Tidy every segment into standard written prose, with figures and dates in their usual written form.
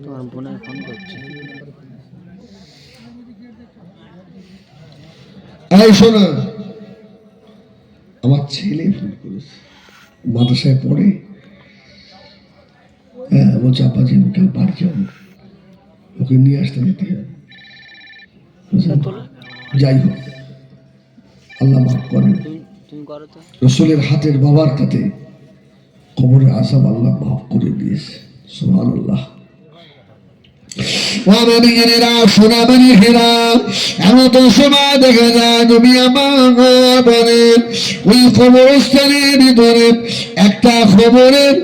তোমার বোনের ফোন করছে। শোনা, আমার ছেলে ফোন করেছে, মাদ্রাসায় পড়ে। হ্যাঁ, বলছে আপা যে বাড়ি যাবো, ওকে নিয়ে আসতে যেতে হবে। যাই হোক, আল্লাহ মাফ করেন। রসুলের হাতের বাবার কাছে কবরের আযাব আল্লাহ মাফ করে দিয়েছে। সুবহানাল্লাহ। এমন সময় দেখা যায় নবী আমার বলেন ওই কবরস্থানের ভিতরে একটা খবরের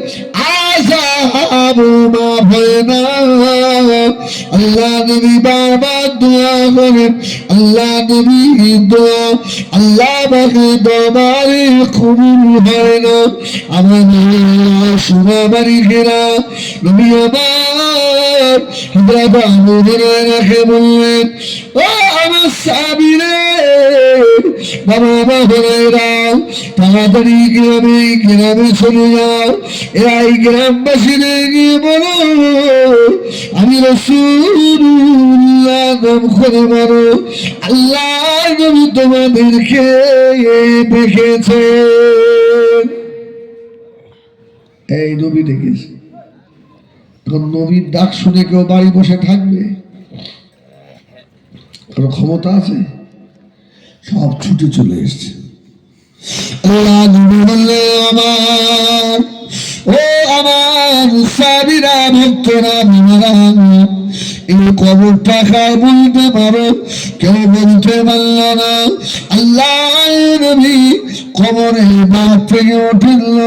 আযাব মাফ হয় না। আল্লাহ নবী বারবার দোয়া করেন, আল্লাহ নবী দোয়া আল্লাহ বাকি দরবারে কবুল হয় না। আমার সোনাবাড়ি ঘেরা নবী আমার রেখে বললেন, ও আমার সাবিরে বাবা হলেরা তাড়াতাড়ি গ্রামে চলে যাও। এরা এই গ্রামবাসীদের গিয়ে বলো আমি রাসূলুল্লাহ নাম করে বলো আল্লাহ নবী তোমাদেরকে দেখেছে। এই নবী দেখেছে। এখন নবীর ডাক শুনে কেউ বাড়ি বসে থাকবে? কারো ক্ষমতা আছে? সব ছুটে চলে এসছে। আল্লাহ নবী বললে আমার ও আমার সাবিরা ভক্তরা এই কবরটা খায় বলতে পারো? কেউ বলতে পারল না। আল্লাহ নবী কবরে বাপ থেকে উঠিল।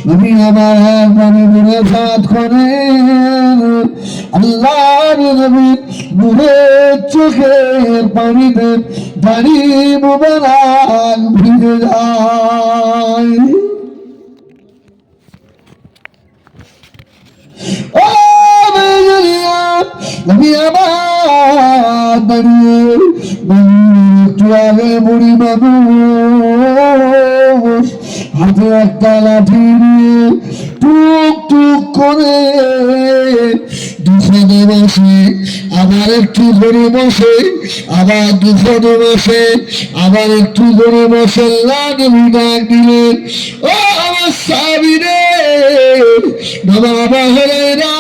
নবী আমার মনে মনে সাথ করে আল্লাহ নবী মুখের চোখের পানিতে পানি মুবারক ভিজে যায়। নবী আমার দাঁড়িয়ে একটু আগে বুড়ি মানুষ হাতে একটা লাঠি নিয়ে টুক টুক করে দুখানে বসে, আবার একটু করে বসে, আবার দুখানে বসে, আবার একটু করে বসে। নবী ডাক দিলেন, ও আমার সাবিরে বাবা হলেরা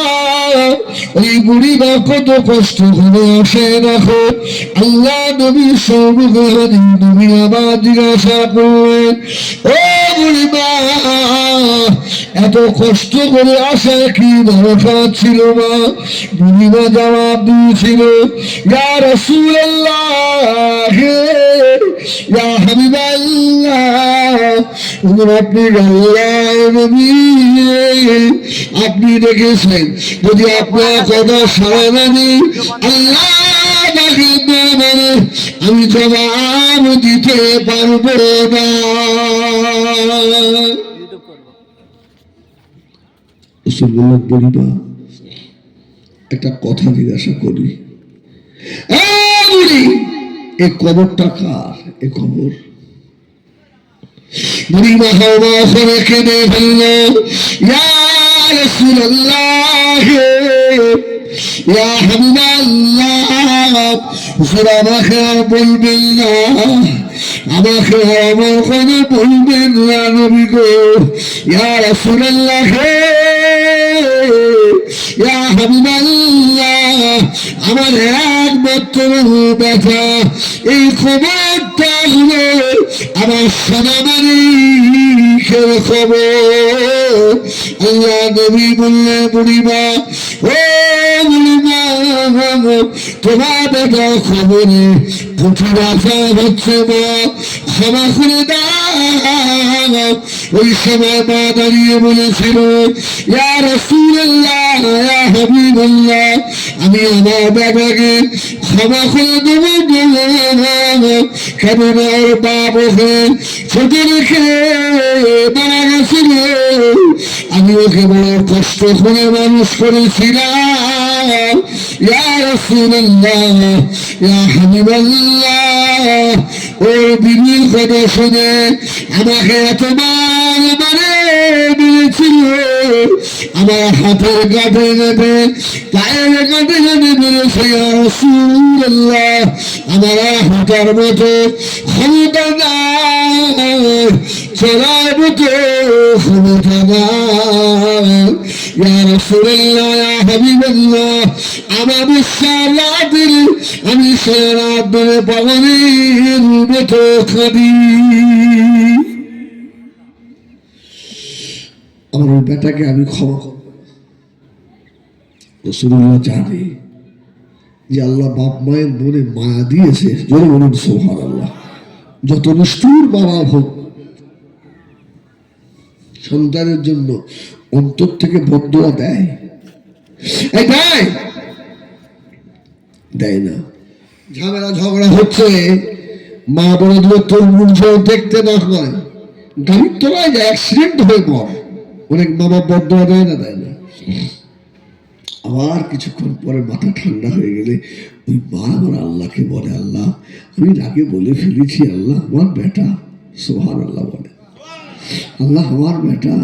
ওই বুড়ি বা কত কষ্ট করে আসে দেখো। আল্লাহ নবী সম্মুখে নবী আবার জিজ্ঞাসা করলেন, ও বুড়ি মা এত কষ্ট করে আসা কি দরকার ছিল মা? বুড়ি মা জবাব দিয়েছিল, ইয়া রাসূলুল্লাহ ইয়া হাবিবাল্লাহ, আপনি আল্লাহ নবী আপনি দেখেছেন যদি আপনার কথা সারা না দিই আল্লাহ আমি জবাব দিতে পারবো না। একটা কথা জিজ্ঞাসা করি, এ কবরটা কার? এ কবর বুড়ি মা হাওয়া করে কেঁদে ফেলল, ইয়া রাসূলুল্লাহ ইয়া হাবিবাল্লাহ, হুজুর আমাকে আর বলবেন না, আমাকে আমার কথা বলবেন না নবী গো। ইয়া রাসূলুল্লাহ ইয়া হাবিবাল্লাহ, আমার একমাত্র ব্যথা এই খবরটা হলো আমার সোনাবাড়ি খবর। আল্লাহ নবী বললেন, বুড়িমা ও বুড়িমা তোমার বেটা খবরে পুঁথি রাখা হচ্ছে মা, ক্ষমা করে দাও। ওই সময় মা দাঁড়িয়ে বলেছিল, ইয়া রাসূলুল্লাহ ইয়া হাবিবাল্লাহ, আমি আমার বেটাকে ক্ষমা করে দেবো কেন না ওর বাপ ওকে ছোট রেখে মারা গেছিল, আমি ওকে বড় কষ্ট করে মানুষ করেছিলাম। ইয়া রাসূলুল্লাহ ইয়া হাবিবাল্লাহ, ওর বিবির কথা শুনে আমাকে এত বার মানে মেরেছিল, আমার হাতের কাঁধে কাঁধে পায়ের কাঁধে কাঁধে মেরেছে। ইয়া রাসূলুল্লাহ, আমার হাঁটার মতো ক্ষমতা নাই, চলার মতো ক্ষমতা নাই। ইয়া রাসূলুল্লাহ, ইয়া হাবিবাল্লাহ, আমার বিশ্বাস রাতের আমি সারা ধরে পাগলের মতো কাঁদি। আমার ওই বেটাকে আমি ক্ষমা করব। রাসূলুল্লাহ জানে যে আল্লাহ বাপ মায়ের মনে মায়া দিয়েছে। জোরে বলুন সুবহানাল্লাহ। যত নিষ্ঠুর বাবা হোক, সন্তানের জন্য অন্তর থেকে বদদুয়া দেয়? দেয় না। ঝামেলা ঝগড়া হচ্ছে, মা বলে দিল তোর মুখ দেখতে না হয়, গাড়ির তলায় যায় অ্যাক্সিডেন্ট হয়ে পড়। অনেক বাবা বদদুয়া দেয় না? দেয় না। আবার কিছুক্ষণ পরে মাথা ঠান্ডা হয়ে গেলে ওই মা আমার আল্লাহকে বলে, আল্লাহ আমি রাগে বলে ফেলেছি, আল্লাহ আমার বেটা। সুবহানাল্লাহ বলে, আল্লাহ আমার বেটা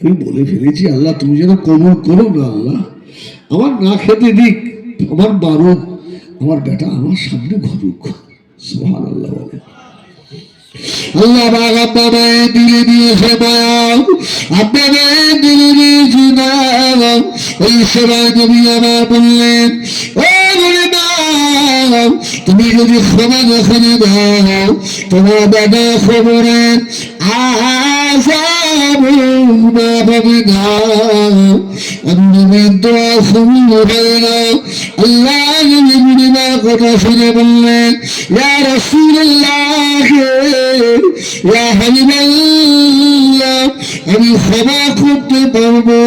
আমি বলে ফেলেছি, আল্লাহ তুমি যেন কবুল করো না, আল্লাহ আমার না খেতে দিক, আমার বারুক, আমার বেটা আমার সামনে ঘুরুক। সুবহানাল্লাহ বলে। আল্লাহ পাক আপনাদের দিলে দিয়েছে মায়া, আপনাদের দিলে দিয়েছে মায়া। এই সময় তুমি আমার বললেন, ও বলিদান, তুমি যদি ক্ষমা যখনই দাও, তোমার বেটা খবরে আযাব না পাবে না। আমি দোয়া কবুল হবে না। আল্লাহ নবী বুড়িমার কথা শুনে বললেন, ইয়া রাসূলুল্লাহ, ইয়া হাবিবাল্লাহ, আমি ক্ষমা করতে পারবো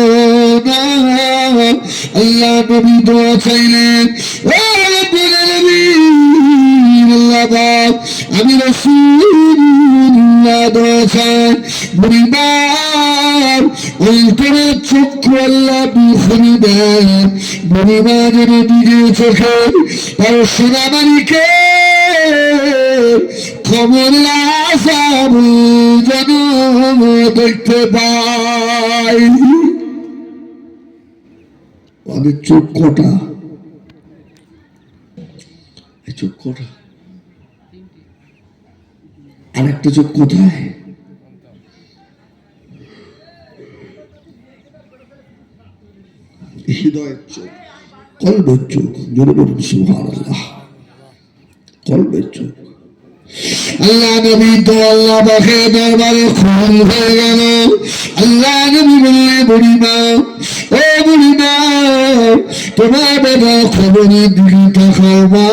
না। আল্লাহ নবী দোয়া চাইলেন, ও রব্বুল আলামিন, আল্লাহ পাক আমি রাসূলুল্লাহ দোয়া চাই, বুড়িমার অন্তরের চক্ষু আল্লাহ খুলে দেন। বুড়িমা যেন নিজের চোখে তার সোনামানিকে খবর আযাব যেন দেখতে পাই। আমাদের চোখ কটা? চোখ কটা? আর একটা চোখ কোথায়? হৃদয়ের চোখ, কলবের চোখ। জোরে বলুন সুবহানাল্লাহ। কলবের চোখ। আল্লাহ নবী তো আল্লাহ পাকের দরবারে খুন হয়ে গেল। আল্লাহ নবী বললে, বুড়িমা, ও বুড়িমা, তোমার বেটা খবরের দিকে তাকাও। মা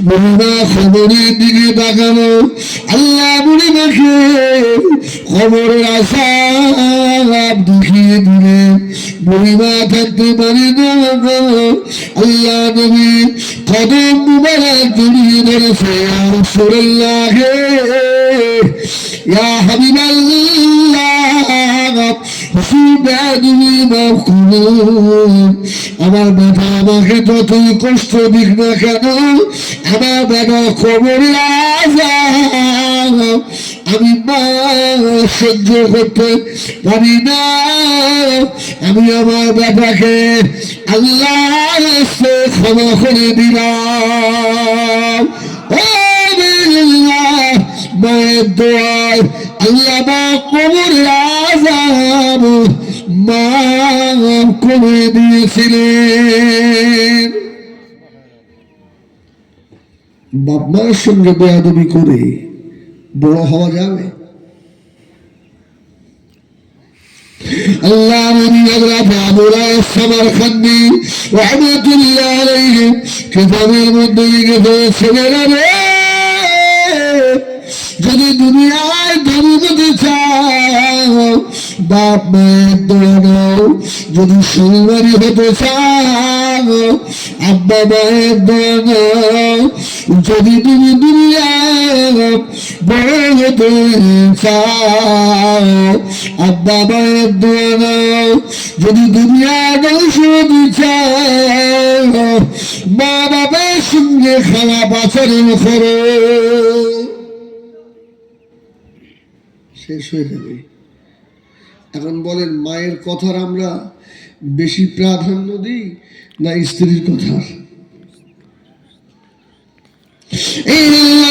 বুড়িমা খবরের দিকে তাকানো। আল্লাহ বুড়িমাকে খবরের আযাব দেখিয়ে দিলে। বুড়িমা থাকতে পারে না। আল্লাহ নবী কদম মুবারক জড়িয়ে ধরেছে। ইয়া রাসূলুল্লাহ, ইয়া হাবিবাল্লাহ, আমার বেটা আমাকে যতই কষ্ট দিক না কেন, আমার বেটা খবরের আযাব আমি মা সহ্য করতে পারি না। আমি আমার বেটাকে আল্লাহর কাছে ক্ষমা করে দিলাম। মায়ের দোয়ায় আল্লাহ পাক কবরের আযাব মাফ করে দিয়েছিলেন। বাপ মায়ের সঙ্গে বেয়াদবি করে বড় হওয়া যাবে? আল্লাহ নবী হযরত আবু রায়হ সামারকান্দি রাহমাতুল্লাহ আলাইহি কিতাবের মধ্যে লিখে ছেলেরা রে, যদি দুনিয়ায় ধনী হতে চাও বাপ মায়ের দোয়া নাও, যদি সুন্দরী হতে চাও আব্বা মায়ের দোয়া নাও, যদি তুমি দুনিয়ায় বড় হতে চাও আব্বা মায়ের দোয়া নাও, যদি দুনিয়ায় ধ্বংস হতে চাও মা বাবার সঙ্গে খারাপ আচরণ করো, শেষ হয়ে যাবে। এখন বলেন, মায়ের কথার আমরা বেশি প্রাধান্য দিই না স্ত্রীর কথার?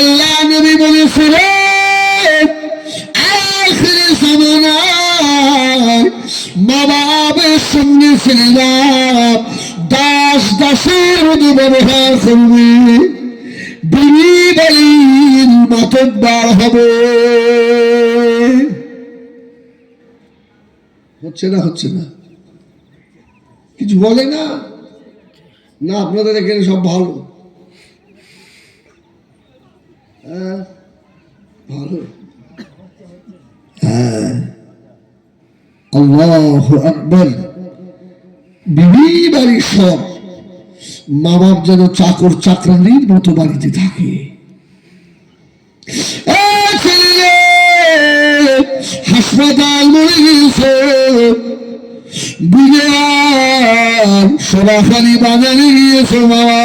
আল্লাহ নবী বলেছিলেন, আখির জামানায় মা বাবার সঙ্গে ছেলেরা দাস দাসের মতো ব্যবহার করবে, বিড়ি বাড়ির মাতব্বর হবে। হচ্ছে না? হচ্ছে না? কিছু বলে না? না আপনাদের এখানে সব ভালো? ভালো। হ্যাঁ, আল্লাহু আকবার। বিবি বাড়ি সব মা বাপ যেন চাকর চাকরানির মতো বাড়িতে থাকে। হাসপাতাল মরে গিয়েছে, বিরিয়ান সরাসরি বাজারে গিয়েছে, বাবা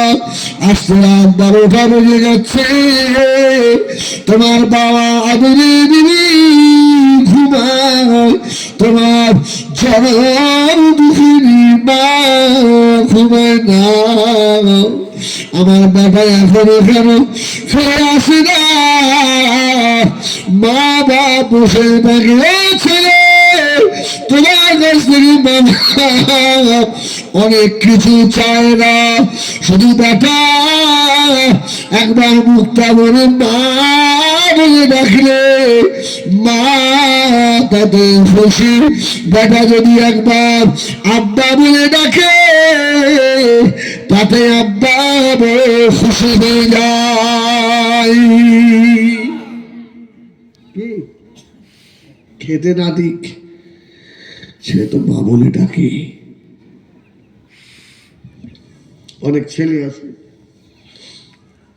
আসতে রাত 12টা বেজে যাচ্ছে, তোমার বাবা আদরে দিবি ঘুমায়, তোমার জনম দুঃখিনী মা ঘুমায় না, আমার বাবা এখনো কেন ফিরে আসে না? মা বাপ বসে থাকে, ছেলে তোমার কাছ থেকে বাবা অনেক কিছু চায় না, শুধু বেটা একবার মুখটা বলে মা বলে ডাকলে মা তাতে খুশি। বেটা যদি একবার আব্বা বলে ডাকে তাতে আব্বা খুশি হয়ে যায়। খেতে না দিক, সে তো মা বলে ডাকে। অনেক ছেলে আছে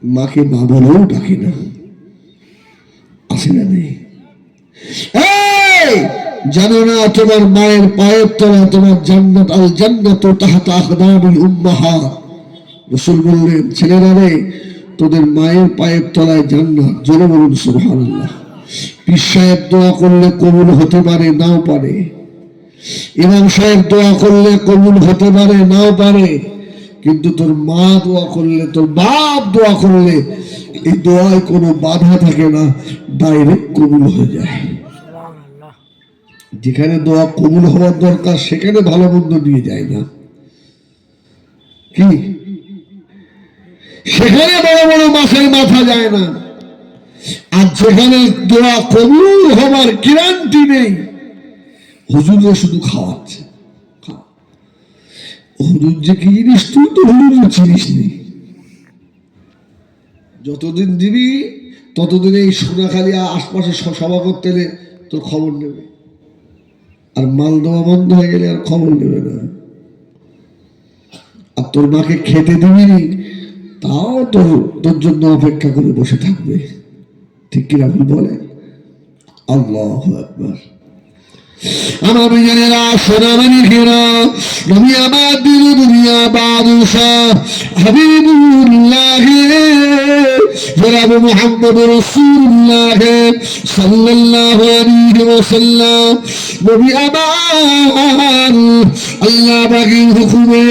মাকে মা বলেও ডাকে না, আসে না? নেই? জানো না তোমার মায়ের পায়ের তলা তোমার জান্নাত, আল জান্নাতু তাহতা আকদামিল উম্মাহাত। রাসূল বললেন, ছেলেরা রে, তোদের মায়ের পায়ের তলায় জান্নাত। জোরে বলুন সুবহানাল্লাহ। পীর সাহেব দোয়া করলে কবুল হতে পারে, নাও পারে। ইমাম সাহেব দোয়া করলে কবুল হতে পারে, নাও পারে। কিন্তু তোর মা দোয়া করলে, তোর বাপ দোয়া করলে এই দোয়ায় কোনো বাধা থাকে না, ডাইরেক্ট কবুল হয়ে যায়। যেখানে দোয়া কবুল হওয়ার দরকার সেখানে ভালো মন্দ নিয়ে যায় না, কি সেখানে বড় বড় মাছের মাথা যায় না। আর যেখানে দোয়া কবুল হবার গ্যারান্টি নেই, হুজুরে শুধু খাওয়াচ্ছে। হুজুর যে কি জিনিস তুই তো হুজুর চিনিস নি। যতদিন দিবি ততদিন এই সোনাখালী আশপাশে সভা করতে গেলে তোর খবর নেবে, আর মাল দেওয়া বন্ধ হয়ে গেলে আর খবর নেবে না। আর তোর মাকে খেতে দিবি তাও তোর জন্য অপেক্ষা করে বসে থাকবে। ঠিক কিনা ভুল বলে? আল্লাহু আকবার। আমার বিজনেরা সোনামণি ঘেরা নবী আমার দিল দুনিয়া বাদশাহ হাবিবুল্লাহ জনাব মুহাম্মদ রাসূলুল্লাহ সাল্লাল্লাহু আলাইহি ওয়াসাল্লাম নবী আমার আল্লাহ পাকের হুকুমে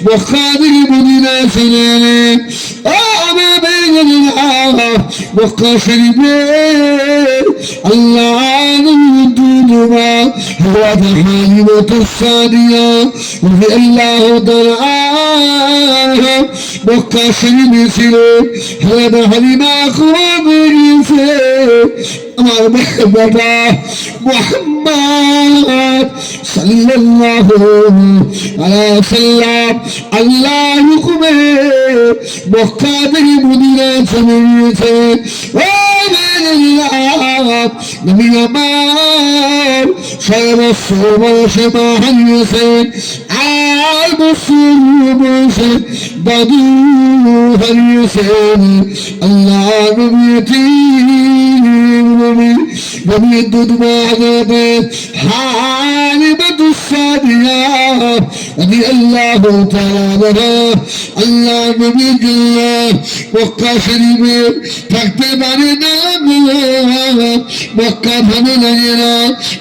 মক্কা থেকে মদিনা ছিলেন। আমার বিজনেরা মক্কা শরীফে আল্লাহ দুবা هذا حليمة الثانية رضي الله تعالى مكة شريف هذا حليمة أخوان আমার বেটা মুহাম্মদ সাল্লাল্লাহু আলাইহি ওয়াসাল্লাম আল্লাহ হুকুমে মক্কা থেকে মদিনা চলে গিয়েছে। নবী আমার 6 বছর বয়সে মা হারিয়েছেন, 8 বছর বয়সে দাদু হারিয়েছেন। আল্লাহ নবী দুধ মাগাবে হালিমাতুস সাদিয়া রাদিয়াল্লাহু তাআলা আল্লাহ নবী মক্কা শরীফে থাকতে পারে না, মক্কা ভালো লাগে না।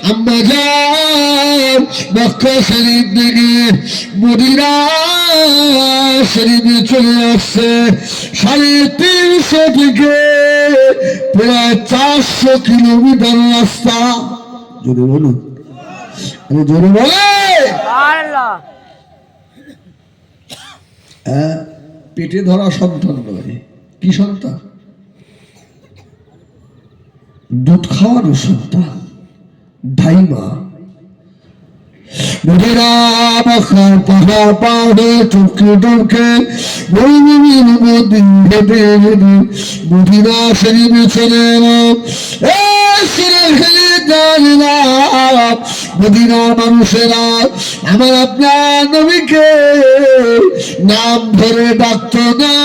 আম্মা জান মক্কা শরীফ থেকে মদিনা শরীফে চলে আসছে 350 থেকে প্রায় 400 কিলোমিটার রাস্তা। জোরে বলুন, জোরে বলে। পেটে ধরা সন্তান নয়, কি সন্তান? দুধ খাওয়ানো সন্তান, ধাইমা। মদিনা মক্কার পাহাড় পাহাড়ে টুকে টুকে মদিনা শরীফে চলে এলো। মদিনার মানুষেরা আমার আপনার নবীকে নাম ধরে ডাকত না,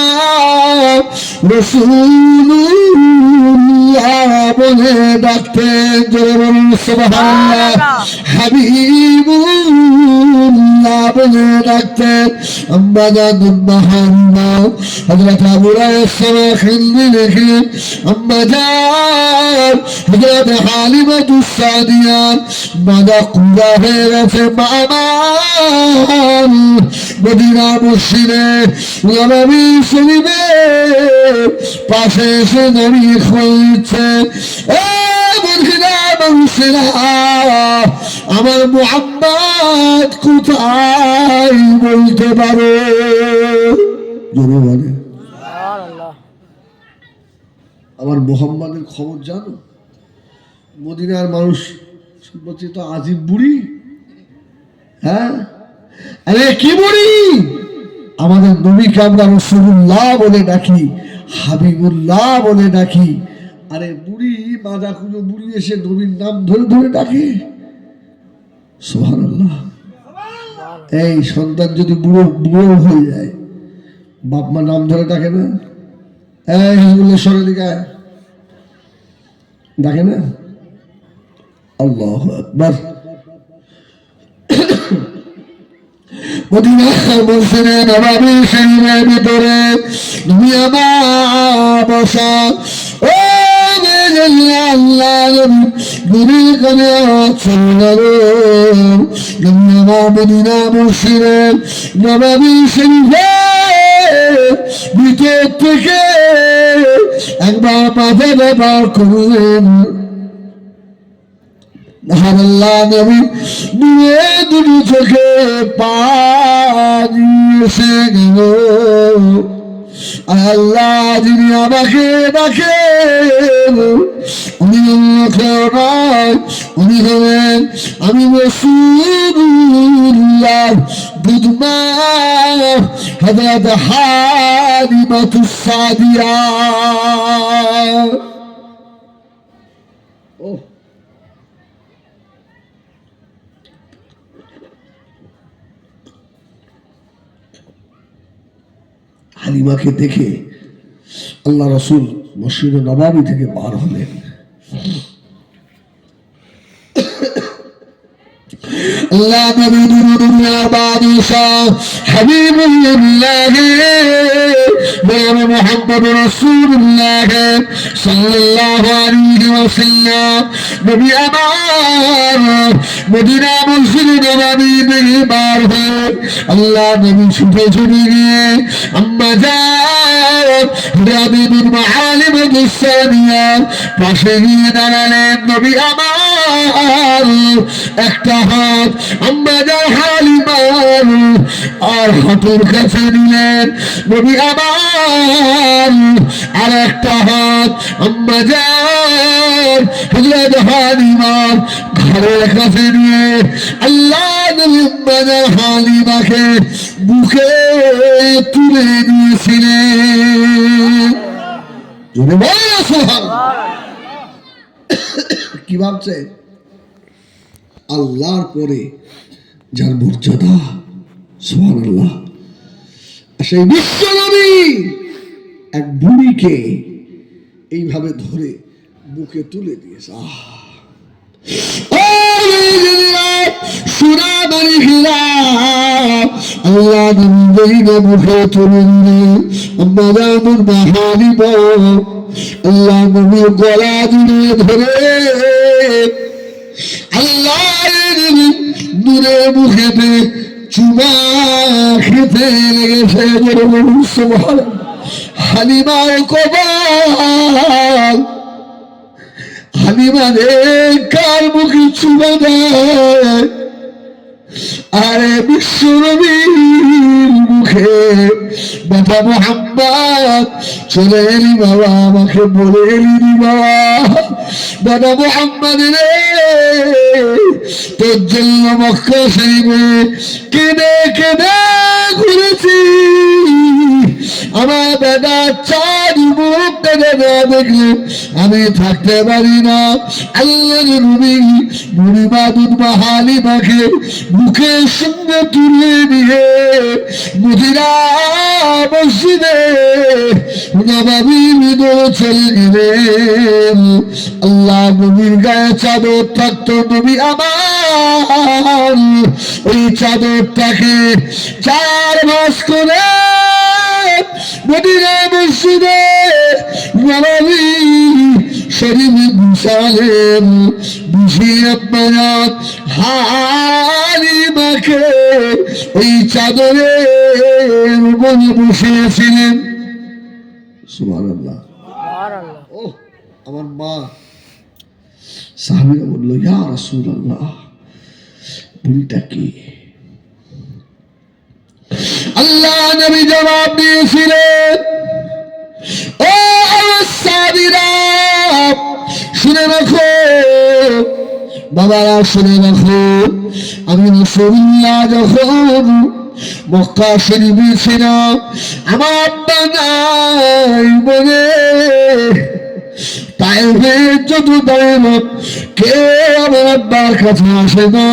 রাসূলুল্লাহ বলে ডাকতেন। জোরে বলুন সুবহানাল্লাহ। হাবিবুল্লাহ বলে ডাকতেন। আম্মা জান হালিমা হযরত আবু রায়সা খিলনি লিখে আম্মা জান হযরত হালিমা তুসাদিয়া মাদা কুলা হয়ে গেছে মামান। মদিনা মসজিদে নববী শরীফে পাশে এসে দাঁড়িয়ে খুঁজছে, মদিনা মানুষেরা আমার মুহাম্মদ কোথায় বলতে পারো? জোরে বলে, আমার মুহাম্মাদের খবর জানো? মদিনার মানুষ বলছে তো আজিব বুড়ি। হ্যাঁ, আরে কি বুড়ি? আমাদের নবীকে আমরা রাসূলুল্লাহ বলে ডাকি, হাবিবুল্লাহ বলে ডাকি। আরে বুড়ি মাজা খুঁজো বুড়ি এসে নবীর নাম ধরে ধরে ডাকে। সুবহানাল্লাহ। এই সন্তান যদি বুড়ো বুড়ো হয়ে যায়, বাপ মা নাম ধরে ডাকে না? এই হিজবুল্লাহ সরদিকা ডাকে না? আল্লাহু আকবার। মদিনা মসজিদে নববী শরীফের ভিতরে নবী আমার বসা। ও আল্লাহ নবী কানে চলো মদিনা মসজিদে নববী শরীফের ভিতর থেকে একবার মাথা ব্যবহার করলেন। আল্লাহ নবী দুয়ে দুটি চোখে পানি এসে গেল। আল্লাহ যিনি আমাকে ডাকেন উনি কেউ নয়, উনি হলেন আমি রাসূলুল্লাহ দুধমা হযরত হালিমা তুসাদিয়া। হালিমাকে দেখে আল্লাহ রাসূল মসজিদে নববী থেকে বার হলেন। আল্লাহ নবী দুনিয়ার বাদশাহ হাবিবুল্লাহ মুহাম্মদ রাসূলুল্লাহ সাল্লাল্লাহু আলাইহি ওয়াসাল্লাম নবী আমার মদিনা মসজিদে নববী থেকে বার হয়ে আল্লাহ নবী ছুটে ছুটে গিয়ে আম্মা জান রাবিবুল মাআলিম দুসানিয়া পাশে গিয়ে দাঁড়ালেন। নবী আমার একটা হাত আম্মা জান হালিমার আর হাতের কাছে নিলেন। নবী আমার আর একটা হাত আম্মা জান হযরত হালিমার ঘরের কাছে নিয়ে আল্লাহ নবী আম্মা জান হালিমাকে বুকে তুলে নিয়েছিলেন। জোরে বলো সুবহানাল্লাহ। কি ভাবছে? আল্লাহর পরে যার মর্যাদা, সুবহানাল্লাহ। সেই বিশ্ব নবী এক বুড়িকে এইভাবে ধরে বুকে তুলে দিয়েছে। আল্লাহ নবীকে মুখে তুলে দিলেন। আল্লাহ নবী গলা জড়িয়ে ধরে আল্লাহর নূরে মুখেতে চুমা খেতে লেগেছে। সুবহানাল্লাহ। হালিমার কপাল, হালিমা রে কার মুখে চুমা দেয়? আরে বিশ্ব নবীর মুখে বেটা মুহাম্মদ চলে এলি বাবা, আমাকে বলে এলি বাবা, বেটা মুহাম্মদ রে তোর জন্য মক্কা শরীফে কেঁদে কেঁদে ঘুরেছি। আমার বেটা চাঁদ মুখ দেখে না দেখলে আমি থাকতে পারি না। আল্লাহর নবী বুড়ি মাদুদ হালিমাকে মুখের সঙ্গে তুলে নিয়ে মদিনা মসজিদে নববীর ভিতরে চলে গেলেন। আল্লাহ নবীর গায়ে চাদর থাকতো, নবী আমার ওই চাদরটাকে 4 ভাঁজ করে মদিনা মসজিদে নববী শরীফে বিছালেন। বুঝিয়ে আপনারা হালিমাকে ওই চাদরের উপরে বসিয়েছিলেন। সুবহানাল্লাহ। ও আমার মা সাহাবীরা বলল, ইয়া রাসূলুল্লাহ, বুড়িটা কি? আল্লাহ নবী জবাব দিয়েছিলেন, ও সাহাবীরা শুনে রাখো, বাবারা শুনে রাখো, আমি রাসূলুল্লাহ যখন মক্কা শরীফে ছিলাম, আমার আব্বা নাই বলে তাইফে যত দাঁড়াল কে আমার আব্বার কাছে আসে না,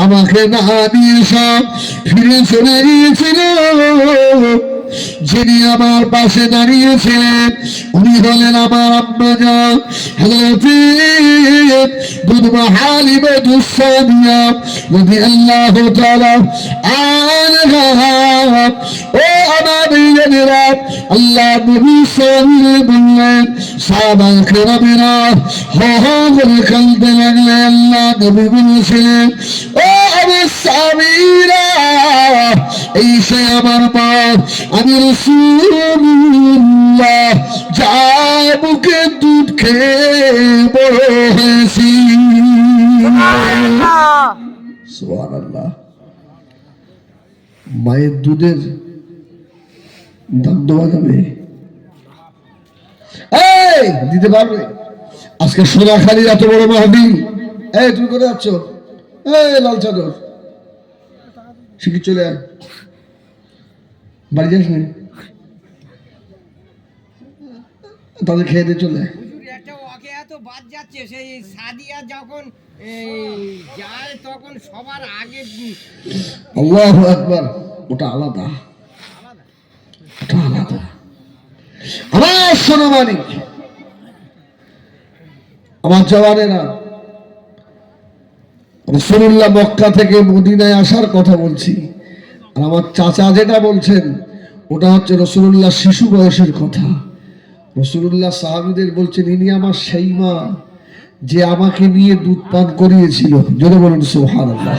আমাকে না দিয়ে সব ফিরে চলে গিয়েছিল। যিনি আমার পাশে দাঁড়িয়েছিলেন উনি হলেন আমার আম্মা জান হযরতে দুধমা হালিমা দুসাদিয়া রাদিয়াল্লাহু তাআলা আনহা। ও আমার ভাইয়েরা, আল্লাহ নবী সাল্লাল্লাহু বললেন, সাহাবা কেরামেরা হো হো করে কাঁদতে লাগলেন। আল্লাহ নবী বলেছিলেন, ও আমার সাহাবীরা, এই সে আমার মা, আমি রাসূলুল্লাহ যার বুকে দুধ খেয়ে বড় হয়েছি। সুবহানাল্লাহ। মায়ের দুধের দাম দেওয়া যাবে? এই দিতে পারবে? আজকে সোনাখালীর এত বড় মাহফিল, এই তুমি কোথায় যাচ্ছ? এই লাল চাদর শিখি চলে আয়, বাড়ি যাস না, তাহলে খেয়ে দিয়ে চলে আয়। আল্লাহু আকবার। ওটা আলাদা, ওটা আলাদা। আমার সোনামানিক, আমার জওয়ানেরা, রাসূলুল্লাহ মক্কা থেকে মদিনায় আসার কথা বলছি, আর আমার চাচা যেটা বলছেন ওটা হচ্ছে রাসূলুল্লাহ শিশু বয়সের কথা। রাসূলুল্লাহ সাহাবীদের বলছেন, ইনি আমার সেই মা যে আমাকে নিয়ে দুধ পান করিয়েছিল। জোরে বলুন সুবহানাল্লাহ।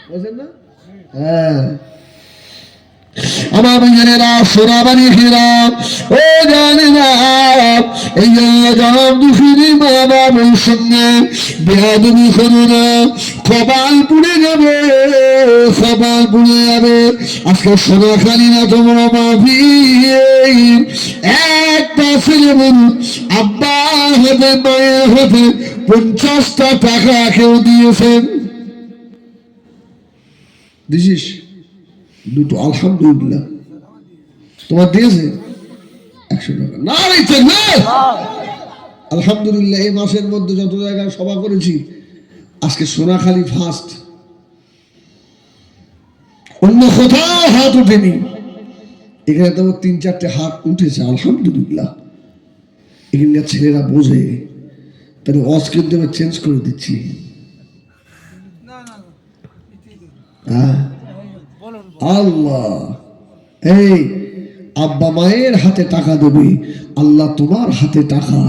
বুঝলেন না? হ্যাঁ, আমার ভাইয়েরা, সোনামানিকেরা, ও জানেরা, এই জন্য জনাব দুফিরি মা বাবার সঙ্গে বেয়াদবি করো না, কপাল পুড়ে যাবে, কপাল পুড়ে যাবে। আজকে সোনাখালী না তোমার মাহফিল, একটা ছেলে বলুন আব্বা হতে মায়ের হতে 50টা টাকা কেউ দিয়েছেন? দিছিস? দুটো আলহামদুলিল্লাহ। তোমার দিয়েছে 100 টাকা? না দিচ্ছে না, আলহামদুলিল্লাহ। এই মাসের মধ্যে যত জায়গায় সভা করেছি, আজকে সোনাখালী ফার্স্ট, অন্য কোথাও হাত উঠেনি। এখানে তো 3-4টে হাত উঠেছে, আলহামদুলিল্লাহ। এখানকার ছেলেরা বোঝে, তাহলে ওয়াজ কিন্তু আমি চেঞ্জ করে দিচ্ছি। হ্যাঁ, আল্লাহ এই আব্বা মায়ের হাতে টাকা দেবে, আল্লাহ তোমার হাতে টাকা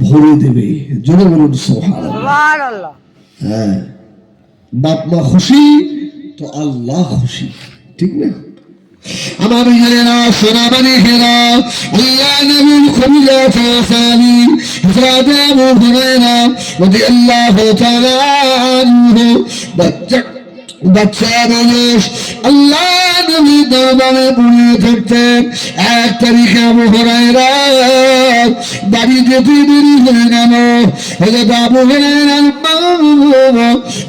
ভরে দেবে। জোরে বলুন সুবহানাল্লাহ। হ্যাঁ, বাপ মা খুশি তো আল্লাহ খুশি, ঠিক না? আমার ভাইয়েরা, সোনামানি হেরা, আল্লাহ নবীর খলিফা ফাসানি হযরত আবু হুরায়রা রাদিয়াল্লাহু তাআলা আনহু বাচ্চা মানুষ আল্লাহ নবী দরবারে বলে থাকতেন। 1 তারিখে আবু হুরায়রা বাড়ি যেতে দেরি হয়ে গেল। হযরত আবু হুরায়রার মা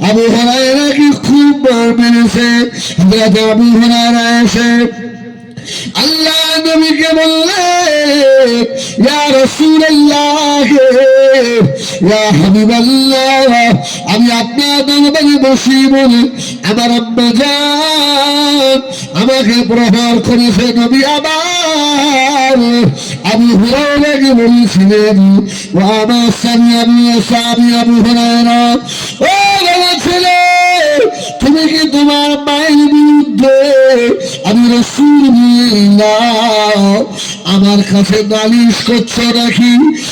আবু হুরায়রাকে খুব মার মেরেছে। হযরত আবু হুরায়রা এসে আল্লাহ নবীকে বললেন, ইয়া রাসূলুল্লাহ, ইয়া হাবিবাল্লাহ, আমি আপনার দরবারে বসি বলে আমার আম্মা জান আমাকে প্রহার করেছে। নবী আমার আবু হুরায়রাকে বলেছিলেন, ও আমার স্বামী আবু হুরায়রা, ও বাবা ছেলে, তুমি কি তোমার মায়ের বিরুদ্ধে আমি রাসূলুল্লাহ আমার কাছে নালিশ করছো নাকি?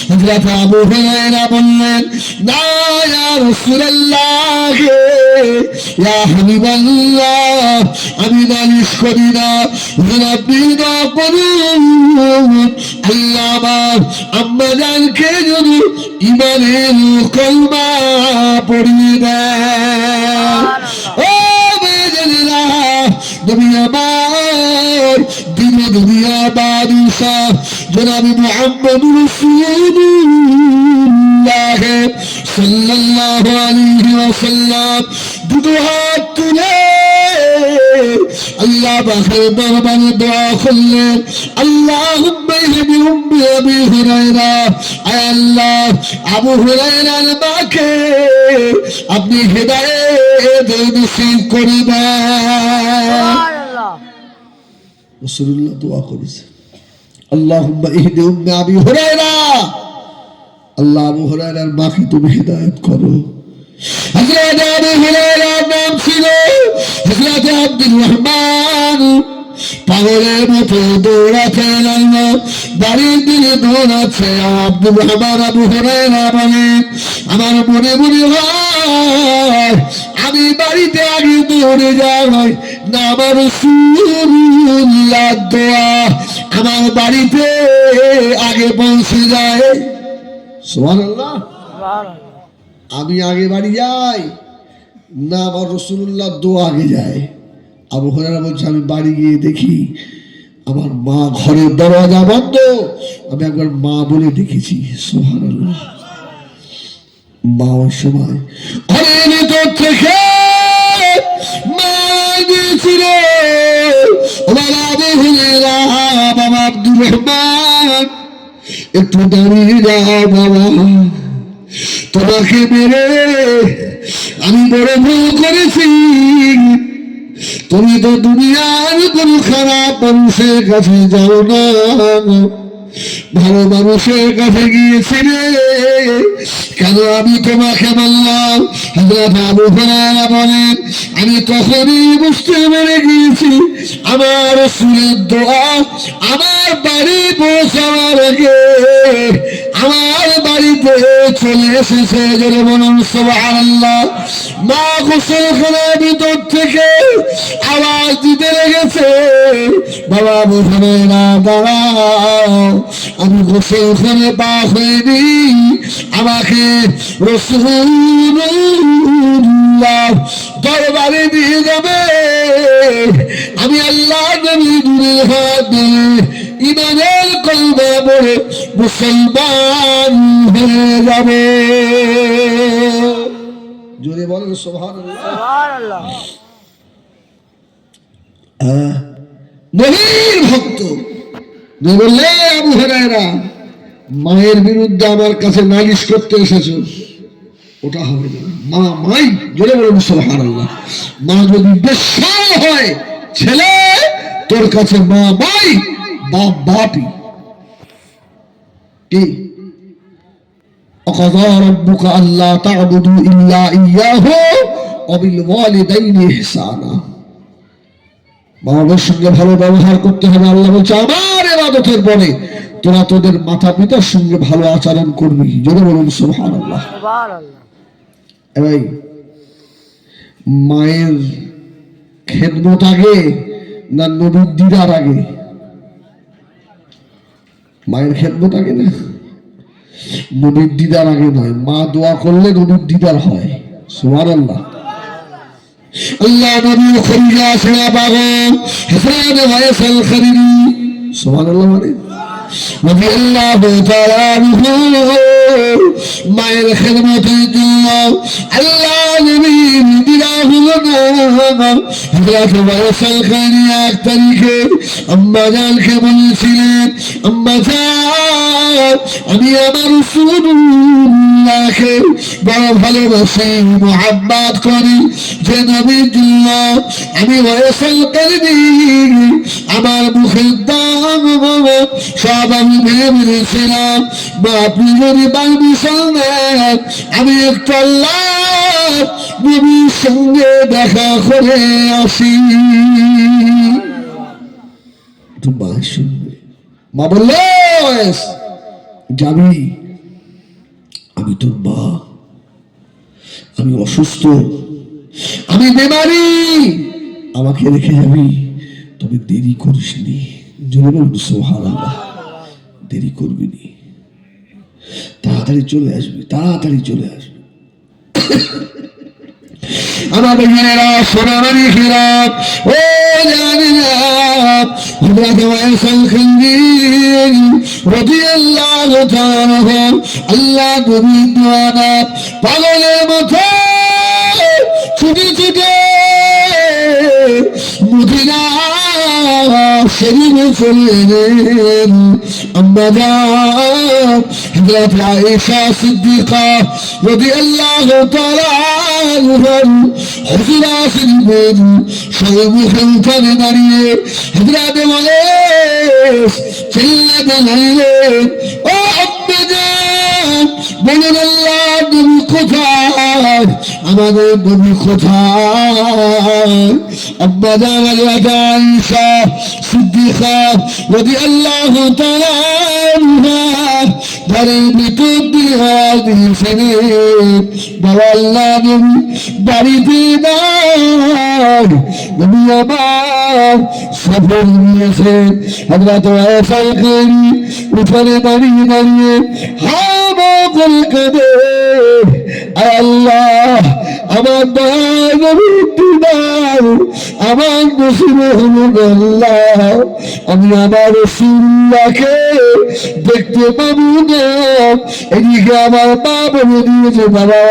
হযরত আবু হুরায়রা বললেন, না ইয়া রাসূলুল্লাহ, ইয়া হাবিবাল্লাহ, আমি নালিশ করি না। আপনি না করুন, আল্লাহ আমার আম্মা জানকে যদি ঈমানের কলমা পড়িয়ে দেয়। ও মেয়েরা, নবী আমার দিন দুনিয়া বাদশাহ জনাব মুহাম্মদুর রাসূলুল্লাহ সাল্লাল্লাহু আলাইহি ওয়াসাল্লাম দুটো হাত তুলে আল্লাহ পাকের দরবারে দোয়া করলেন, আল্লাহুম্মা ইহদি উম্মি আবি হুরায়রা, আয় আল্লাহ আবু হুরায়রার মাকে আপনি হেদায়েত নসিব করে দেন। রাসূলুল্লাহ দোয়া করেছে, আল্লাহুম্মা ইহদি উম্মি আবি হুরায়রা, আল্লাহ আবু হুরায়রার মাকে তুমি হেদায়েত করো। হযরত আবু হুরায়রার নাম ছিল হযরত আব্দুর রহমান। পাগলের মতো দৌড়াতে লাগলো, বাড়ির দিকে দৌড়াচ্ছে। আব্দুর রহমান আবু হুরায়রা বলে, আমার মনে মনে হয় আমি বাড়িতে আগে দৌড়ে যাই না, আমার রাসূলুল্লাহ দোয়া আমার বাড়িতে আগে পৌঁছে যায়। সুবহানাল্লাহ। আমি আগে বাড়ি যাই না, আমার রাসূলুল্লাহ দোয়া আগে যায়। আবু হুরায়রা বলছে, আমি বাড়ি গিয়ে দেখি আমার মা ঘরের দরজা বন্ধ। আমি একবার মা বলে দেখেছি। সুবহানাল্লাহ। মা ওই সময় ঘরের ভিতর থেকে মা দিয়েছিল, বাবা আবু হুরায়রা, বাবা আব্দুর রহমান, একটু দাঁড়িয়ে যাও বাবা, তোমাকে মেরে আমি বড় ভুল করেছি। তুমি তো দুনিয়ার কোন খারাপ মানুষের কাছে যাও না, ভালো মানুষের কাছে গিয়েছিলে, কেন আমি তোমাকে বললাম? হযরত আবু হুরায়রা বলেন, আমি তখনই বুঝতে পেরে গিয়েছি আমার রাসূলের দোয়া আমার বাড়ি পৌঁছানোর আগে আমার বাড়িতে চলে এসেছে। জোরে বলুন সুবহানাল্লাহ। মা গোসলখানার ভিতর থেকে আওয়াজ দিতে লেগেছে, বাবা আবু হুরায়রা দাঁড়াও, আমি গোসলখানে পা হইনি, আমাকে রাসূলুল্লাহ দরবারে দিয়ে যাবে। আমি আল্লাহ নবীর হাত দিয়ে ঈমানের কলমা পড়ে মুসলমান হয়ে যাবে। জোরে বলেন সুবহানাল্লাহ। নবীর ভক্ত বললে, আবু হুরায়রা মায়ের বিরুদ্ধে আমার কাছে নালিশ করতে এসেছো, ওটা হবে না। মা মাই, জোরে বলুন সুবহানাল্লাহ। মা যদি বেশ্যাল হয়, ছেলে তোর কাছে মা মাই, বাপ বাপই। কি وقضى ربك ألا تعبدوا إلا إياه وبالوالدين إحسانا। বাবার সঙ্গে ভালো ব্যবহার করতে হবে। আল্লাহ বলছে, আমার ইবাদতের পরে তোরা তোদের মাতা পিতার সঙ্গে ভালো আচরণ করবি। জোরে বলুন সুবহানাল্লাহ। সুবহানাল্লাহ। মায়ের খেদমত আগে না নবীর দিদার আগে? মায়ের খেদমত আগে না, নবীর দিদার আগে নয়। মা দোয়া করলে নবীর দিদার হয়। সুবহানাল্লাহ। আল্লাহ নবী খলিজা সেনা পাগল হাসান ওয়াইসাল খরিরি, সুবহানাল্লাহ মানে রাদিয়াল্লাহু তাআলা আনহু মায়ের খেদমতের জন্য আল্লাহ নবীর দিদা হলো না। হযরত ওয়াইসাল খরিরি 1 তারিখে আম্মা জানকে বলেছিলেন, আম্মা জান আমি আমার রাসূলুল্লাহকে বড় ভালোবাসি, মুহাব্বত করি, যে নবীর জন্য আমি ওয়াইসাল খরিরি আমার মুখের দাম সব আমি ভেঙে ফেলেছিলাম। বা আপনি যদি পারমিশন দেন আমি একটু আল্লাহ নবীর সঙ্গে দেখা করে আসি। তো মা শুনবে, মা বললো যাবি? আমি তোর মা, আমি অসুস্থ, আমি বেমারি, আমাকে রেখে যাবি, তবে দেরি করিস নি। জোরে বলুন সুবহানাল্লাহ। দেরি করবি নি, তাড়াতাড়ি চলে আসবি, তাড়াতাড়ি চলে আসবি। আমার ভাইয়েরা, সোনামানি খেলাম, ও জানেনা হযরত ওয়াইসাল খরিরি রাদিয়াল্লাহু তাআলা আল্লাহ নবীর দোয়ানা পাগলের মতো ছুটে ছুটে মদিনা শরীফে চলে গেলেন। আম্মা জান হযরত আয়েশা সিদ্দিকা রাদিয়াল্লাহু তাআলা আনহা হুজরা শরীফের সম্মুখে উঠানে দাঁড়িয়ে হযরত ওয়াইস চিল্লাতে লাগলেন, ও আম্মা জান বলেন আল্লাহ নবী কোথায়, আমাদের নবী কোথায়? আম্মা জান হযরত আয়েশা সিদ্দিকা রাদিয়াল্লাহু তাআলা আনহা ঘরের ভিতর দিয়ে আওয়াজ দিয়েছেন, বাবা আল্লাহ নবী বাড়িতে নাই, নবী আমার সফর নিয়েছেন। হযরত ওয়াইসাল খরিরি উঠানে দাঁড়িয়ে দাঁড়িয়ে হাওয়া করে কাঁদে, আল্লাহ আমার নবীর দিদার আমার নসিবে হলো না। আল্লাহ আমি আমার রাসূলুল্লাহকে দেখতে পাবো না। এদিকে আমার মা বলে দিয়েছে, বাবা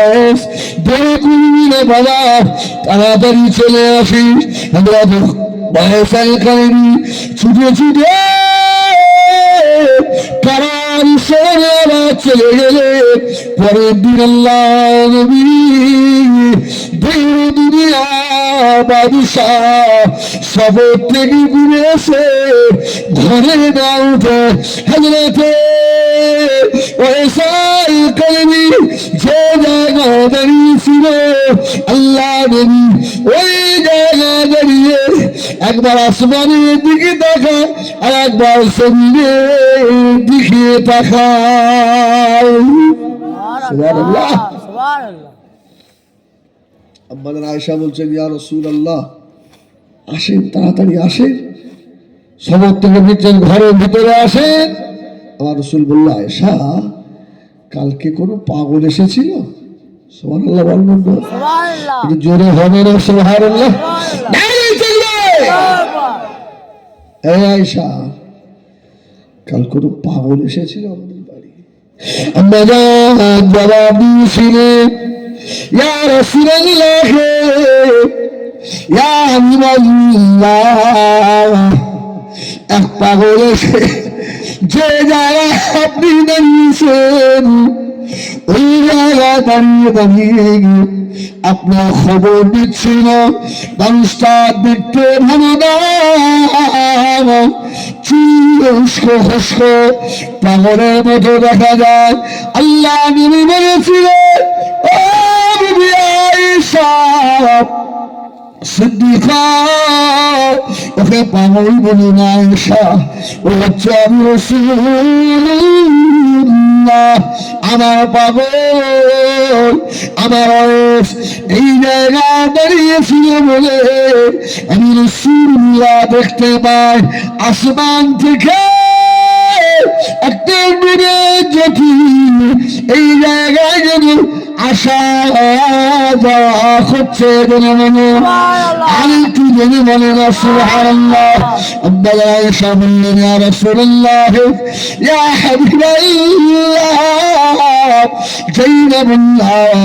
দেরি করবি না বাবা, তাড়াতাড়ি চলে আসিস। হযরত ওয়াইসাল খরিরি ছুটে ছুটে কারার শহরে চলে গেলে। পরের দিন আল্লাহ নবী দুনিয়া বাদশাহ সফর থেকে ঘুরে এসে ঘরে না উঠে হযরত ওয়াইসাল খরিরি যে জায়গায় দাঁড়িয়েছিল আল্লাহ নবী ওই জায়গায় দাঁড়িয়ে একবার আসমানের দিকে তাকায় আর একবার জমিনের দিকে তাকায়। সুবহানাল্লাহ। আম্মা আয়েশা বলছেন, ইয়া রাসূলুল্লাহ আসেন, তাড়াতাড়ি আসেন, সবর থেকে নিচের ঘরের ভিতরে আসেন। আমার রাসূল বলল, আয়েশা কালকে কোনো পাগল এসেছিল? সুবহানাল্লাহ বলবেন না? সুবহানাল্লাহ। একটু জোরে হবে না সুবহানাল্লাহ? দাঁড়িয়ে চলবে। এই আয়েশা কাল কোনো পাগল এসেছিল আমাদের বাড়ি? আম্মা জান জবাব দিয়েছিলেন, ইয়া রাসূলুল্লাহ ইয়া হাবিবাল্লাহ এক পাগল এসে যে জায়গায় আপনি দাঁড়িয়েছেন ওই জায়গায় দাঁড়িয়ে দাঁড়িয়ে আপনার খবর দিচ্ছিল। মানুষটা দেখতে ভালো না, উস্কো খুস্কো পাগলের মতো দেখা যায়। আল্লাহ নবী বলেছিলেন, ও বিবি আয়েশা সিদ্দিকা ওকে পাগল বলে না আয়েশা, ও হচ্ছে আমি রাসূলুল্লাহ। রাসূলুল্লাহ, আমার পাগল, আমার ওয়াইফ এই জায়গায় দাঁড়িয়েছিল বলে আমি রাসূলুল্লাহ দেখতে পাই আসমান থেকে একটা নূরের জ্যোতি এই জায়গায় যেন আসা যাওয়া করছে, যেন মনে আমি একটু জেনে বলে না সুবহানাল্লাহ। আব্বা আয়েশা বললেন, ইয়া রাসূলুল্লাহ, ইয়া হাবিবাল্লাহ, জাইনাবুল্লাহ,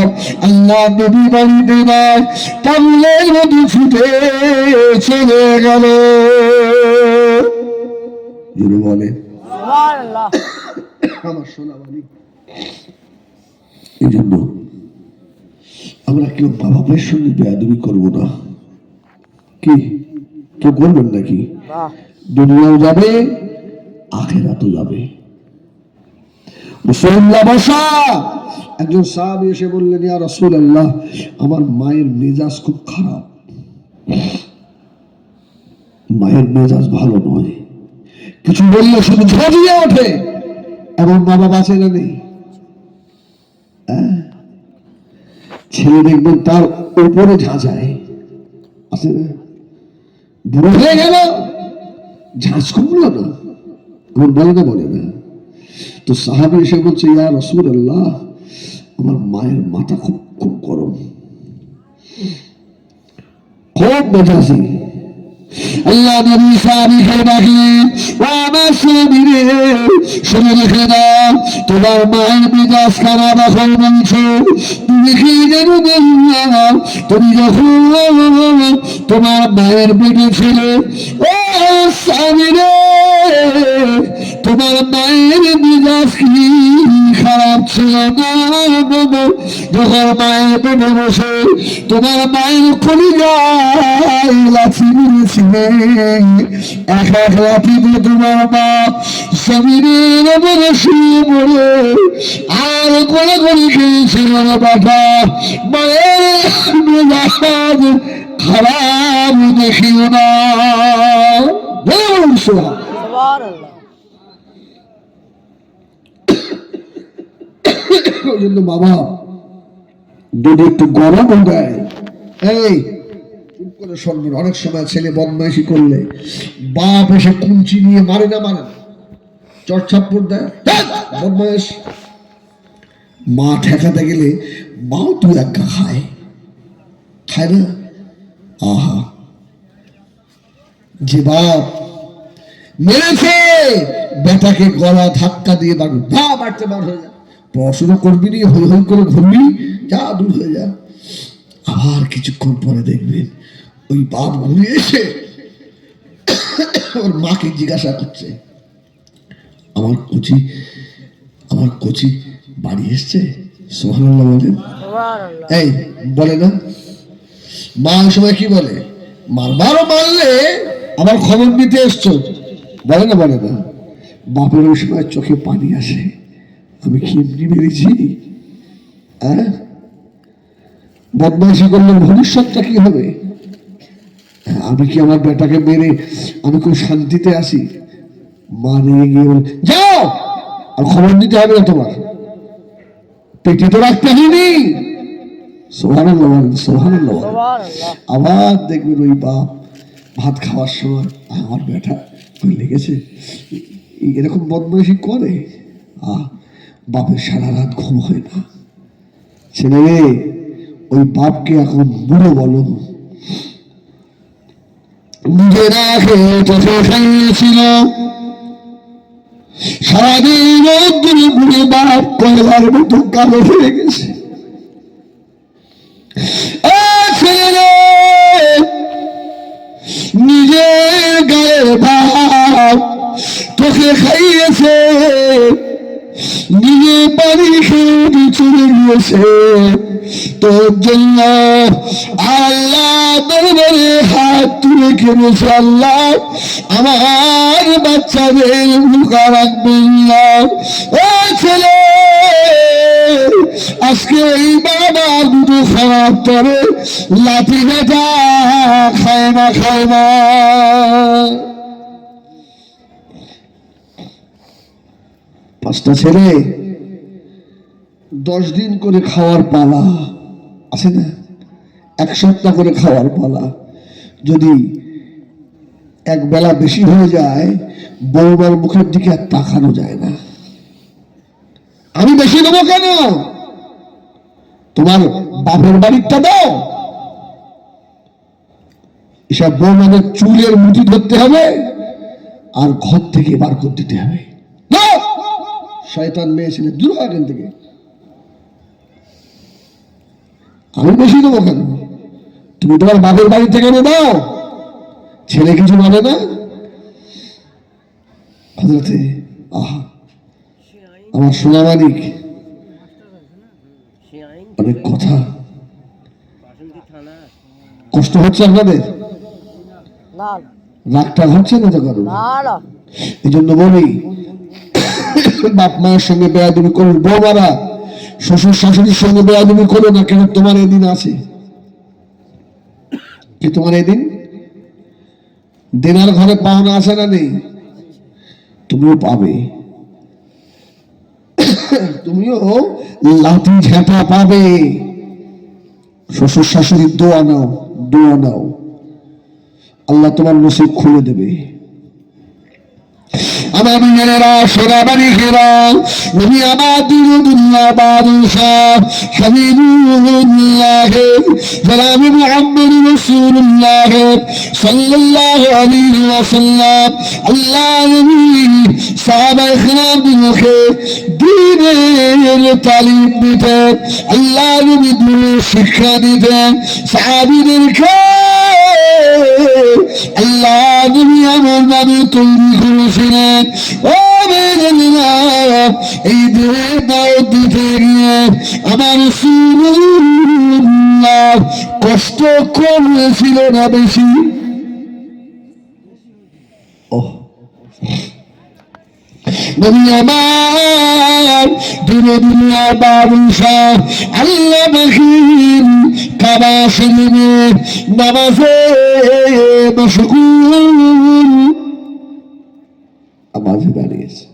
আল্লাহ নবী বাড়িতে নাই, পাগলের মতো ছুটে চলে গেল। বলে আমার সোনা বাড়ি। এই জন্য আমরা কেউ মা বাবার সঙ্গে বেয়াদবি করবো না। কি কেউ করবেন নাকি? দুনিয়াও যাবে, আখিরাতও যাবে। রাসূলুল্লাহ বসা, একজন সাহাবী এসে বললেন, ইয়া রাসূলুল্লাহ, আমার মায়ের মেজাজ খুব খারাপ, মায়ের মেজাজ ভালো নয়, কিছু বললে শুধু ঝরিয়ে ওঠে। এমন মা বাবা আছে না নেই? ছেলে দেখবেন তার উপরে ঝাঁঝায়, আছে না? বুড়ো হয়ে গেল, ঝাঁঝ কমলো না, এমন বলে না, বলে না। তো সাহাবী এসে বলছে, ইয়া রাসূলুল্লাহ, আমার মায়ের মাথা খুব খুব গরম, খুব মেজাজি। আল্লাহ নবী সাহাবীকে ডাকলেন, ও আমার সাহাবীরে, শুনে রেখে দাও, তোমার মায়ের মেজাজ খারাপ এখন বলছো, তুমি কি যেন বললা, তুমি যখন তোমার মায়ের পেটে ছিলে, ও সাহাবীরে, তোমার মায়ের মেজাজ কি খারাপ ছিল না? যখন মায়ের পেটে বসে তোমার মায়ের কলিজায় লাথি মেরেছিলেন, এক এক লাথিতে তোমার মা জমিনের উপরে শুয়ে পড়ে আর করে করে খেয়েছিল না বাবা। মায়ের মেজাজ খারাপ দেখিও না। ওই জন্য বাবা যদি একটু গরম দেয়, এই চুপ করে শুনবেন, অনেক সময় ছেলে বদমাইশি করলে বাপ এসে কুঞ্চি নিয়ে মারে না, মারে না, চড়ছাপ্পড় দেয়, বদমাইশ। মা ঠেকাতে গেলে মাও তুই একা খায়, খায় না? আহা, যে বাপ মেরেছে বেটাকে গলা ধাক্কা দিয়ে বাড়ি বাড়তে বার হয়ে যা, পড়াশুনো করবি নি, হই হই করে ঘুরবি, যা দূর হয়ে যা। আবার কিছুক্ষণ পরে দেখবেন ওই বাপ ঘুরে এসে ওর মাকে জিজ্ঞাসা করছে, আমার কচি বাড়ি এসছে? সুবহানাল্লাহ বলেন। এই বলে না মা ওই সময় কি বলে, মারবারও মারলে আমার খবর নিতে এসছো, বলে না, বলে না? বাপের ওই সময় চোখে পানি আসে, আমি কি এমনি মেরেছি? বদমাইশি করলে ভবিষ্যৎটা কি হবে? আমি কি আমার বেটাকে মেরে আমি খুব শান্তিতে আসি? মা রেগে গিয়ে বলে, যাও, আর খবর নিতে হবে না, তোমার পেটে তো রাখতে হয়নি। সুবহানাল্লাহ, সুবহানাল্লাহ। আবার দেখবেন ওই বাপ ভাত খাওয়ার সময়, আমার বেটা ওই লেগেছে, এরকম বদমাইশি করে, বাপের সারা রাত ঘুম হয় না। ছেলে, ওই বাপকে এখন বুড়ো বলো, নিজেরা খেয়ে চোখে খাইয়েছিল, সারাদিন বুড়ো বাপ কয়লার মতো কালো হয়ে গেছে। নিজের গায়ে বাপ তোকে খাইয়েছে, নিজে পানি খেয়ে চলে গিয়েছে, তোর জন্য আল্লাহ দরবারে হাত তুলে কেঁদেছে, আল্লাহ আমার বাচ্চাদের মুখা রাখবেন না। ও ছেলে, আজকে এই বাবা দুটো খারাপ করে লাঠি বেটা খায় না, খায় না। পাঁচটা ছেলে 10 দিন করে খাওয়ার পালা আছে না, 1 সপ্তাহ করে খাওয়ার পালা। যদি এক বেলা বেশি হয়ে যায়, বউমার মুখের দিকে আর তাকানো যায় না। আমি বেশি দেবো কেন? তোমার বাপের বাড়িটা দাও। এসব বউমাদের চুলের মুঠি ধরতে হবে আর ঘর থেকে বার করে দিতে হবে। না, শয়তান মেয়ে ছেলে, দূর হয় এখান থেকে। আমি বেশি দেবো কেন? তুমি তোমার বাপের বাড়ি থেকে এনে দাও। ছেলে কিছু বলে না? হযরতে আমার সোনা মালিক অনেক কথা। কষ্ট হচ্ছে আপনাদের? রাগটা হচ্ছে না তো কারণ? এই জন্য বলি, বাপ মায়ের সঙ্গে বেয়াদবি করুন। বৌমারা শ্বশুর শাশুড়ির সঙ্গে বেয়াদবি করো না। কেন? তোমার এদিন আছে। কি তোমার এদিন? দেনার ঘরে পাওনা আছে না নেই? তুমিও পাবে, তুমিও লাঠি ঝাঁটা পাবে। শ্বশুর শাশুড়ির দোয়া নাও, দোয়া নাও, আল্লাহ তোমার নসিব খুলে দেবে। আমার মেয়েরা, সোনাবাড়ি ঘেরা, নবী আমার দিনুল্লাহ বাদশাহ হাবিবুল্লাহ জনাব মুহাম্মদ রাসূলুল্লাহ সাল্লাল্লাহু আলাইহি ওয়াসাল্লাম আল্লাহ নবী সাহাবায়ে কেরামকে দ্বীনের তালিম দিতেন। আল্লাহ নবী দ্বীনের শিক্ষা দিতেন সাহাবীদেরকে। আল্লাহ নবী আমার নামে তৈরি করেছিলেন। ও মেয়েরা, এই দিনের দাওয়াত দিতে গিয়ে আমার রাসূলুল্লাহ কষ্ট করেছিল না বেশি? নবী আমার দিনে দুনিয়া বাদশাহ আল্লাহ বাহির কাবা শরীফে নামাজে মশগুল আমাদের দাঁড়িয়েছে।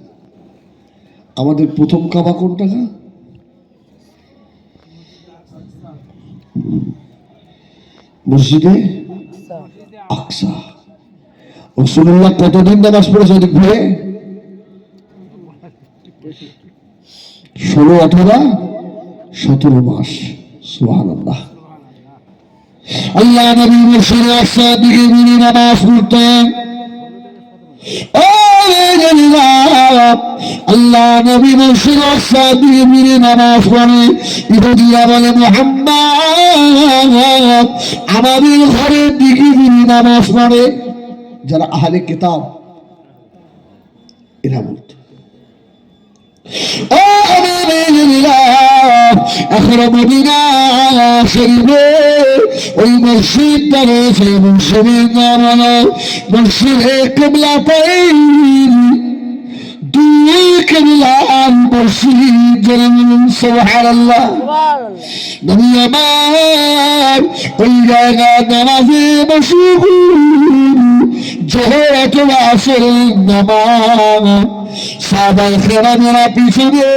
আমাদের প্রথম কাবা কোনটা? মসজিদে আকসা। রাসূলুল্লাহ কতদিন নামাজ পড়েছে ওদিক ঘুরে? 16, 18, 17 মাস। সুবহানাল্লাহ। আল্লাহ নবী মসজিদে আকসা দিকে মিলে নামাজ পড়তেন। আল্লাহ নবী মসজিদে আকসা দিকে মিলে নামাজ পড়ে। ইহুদিরা বলে, মুহাম্মদ আমাদের ঘরের দিকে মিলে নামাজ পড়ে। যারা আহলে কিতাব এরা বলত, এখন মদিনা শরীফে ওই মসজিদটা রয়েছে। মসজিদের নাম হলো মসজিদে কিবলাতাইন। দুই কিবলার মসজিদ। সুবহানাল্লাহ। নবী আমার ওই জায়গায় নামাজে মশগুল। জোহর অথবা আসরের নামাজ সাহাবায়ে কেরামেরা পিছনে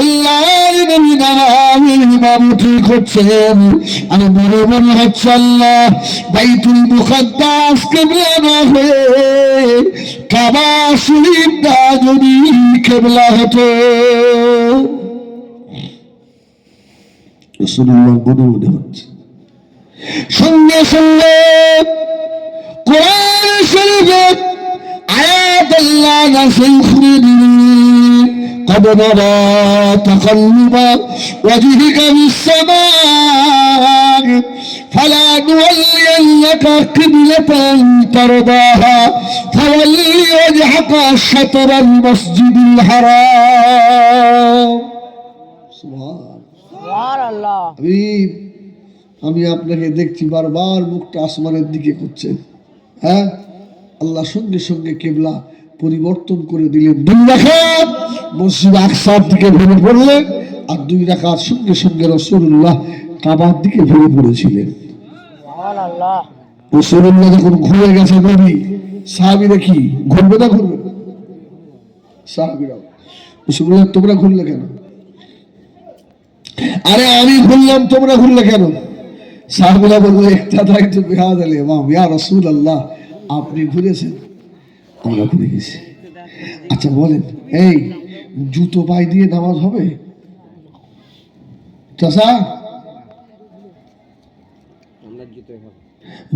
আল্লাহর নবী নামাজের ইমামতি করছেন। আর মনে মনে হচ্ছে আল্লাহ বাইতুল মুকাদ্দাস কিবলা না হয়ে কাবা শরীফটা যদি কিবলা হতো। রাসূলুল্লাহ মনে মনে হচ্ছে। সঙ্গে সঙ্গে কোরআন শরীফের আয়াত আল্লাহ নাযিল করে দিলেন। قد نرى تقلب وجهك في السماء فلنولينك قبلة ترضاها فول وجهك شطر المسجد الحرام. سبحان الله. আমি আপনাকে দেখছি বারবার মুখটা আসমানের দিকে করছেন। হ্যাঁ, আল্লাহ সঙ্গে সঙ্গে কিবলা পরিবর্তন করে দিলেন। 2 রাকাত মসজিদ আকসার দিকে ঘুরে পড়লেন, আর 2 রাকাত সঙ্গে সঙ্গে রাসূলুল্লাহ কাবার দিকে ঘুরে পড়েছিলেন। সুবহানাল্লাহ। রাসূলুল্লাহ যখন ঘুরে গেছে নবী, সাহাবীরা কি ঘুরবে না? ঘুরবে সাহাবীরা। রাসূলুল্লাহ তোমরা ঘুরলে কেন? আরে আমি ঘুরলাম, তোমরা ঘুরলে কেন? সাহাবীরা বললো ইক্তাদাইতু বিহাযাল ইমাম, ইয়া রাসূলুল্লাহ, আপনি ঘুরেছেন, আমরা ঘুরে গেছি। আচ্ছা বলেন, এই জুতো পায়ে দিয়ে নামাজ হবে? চাচা,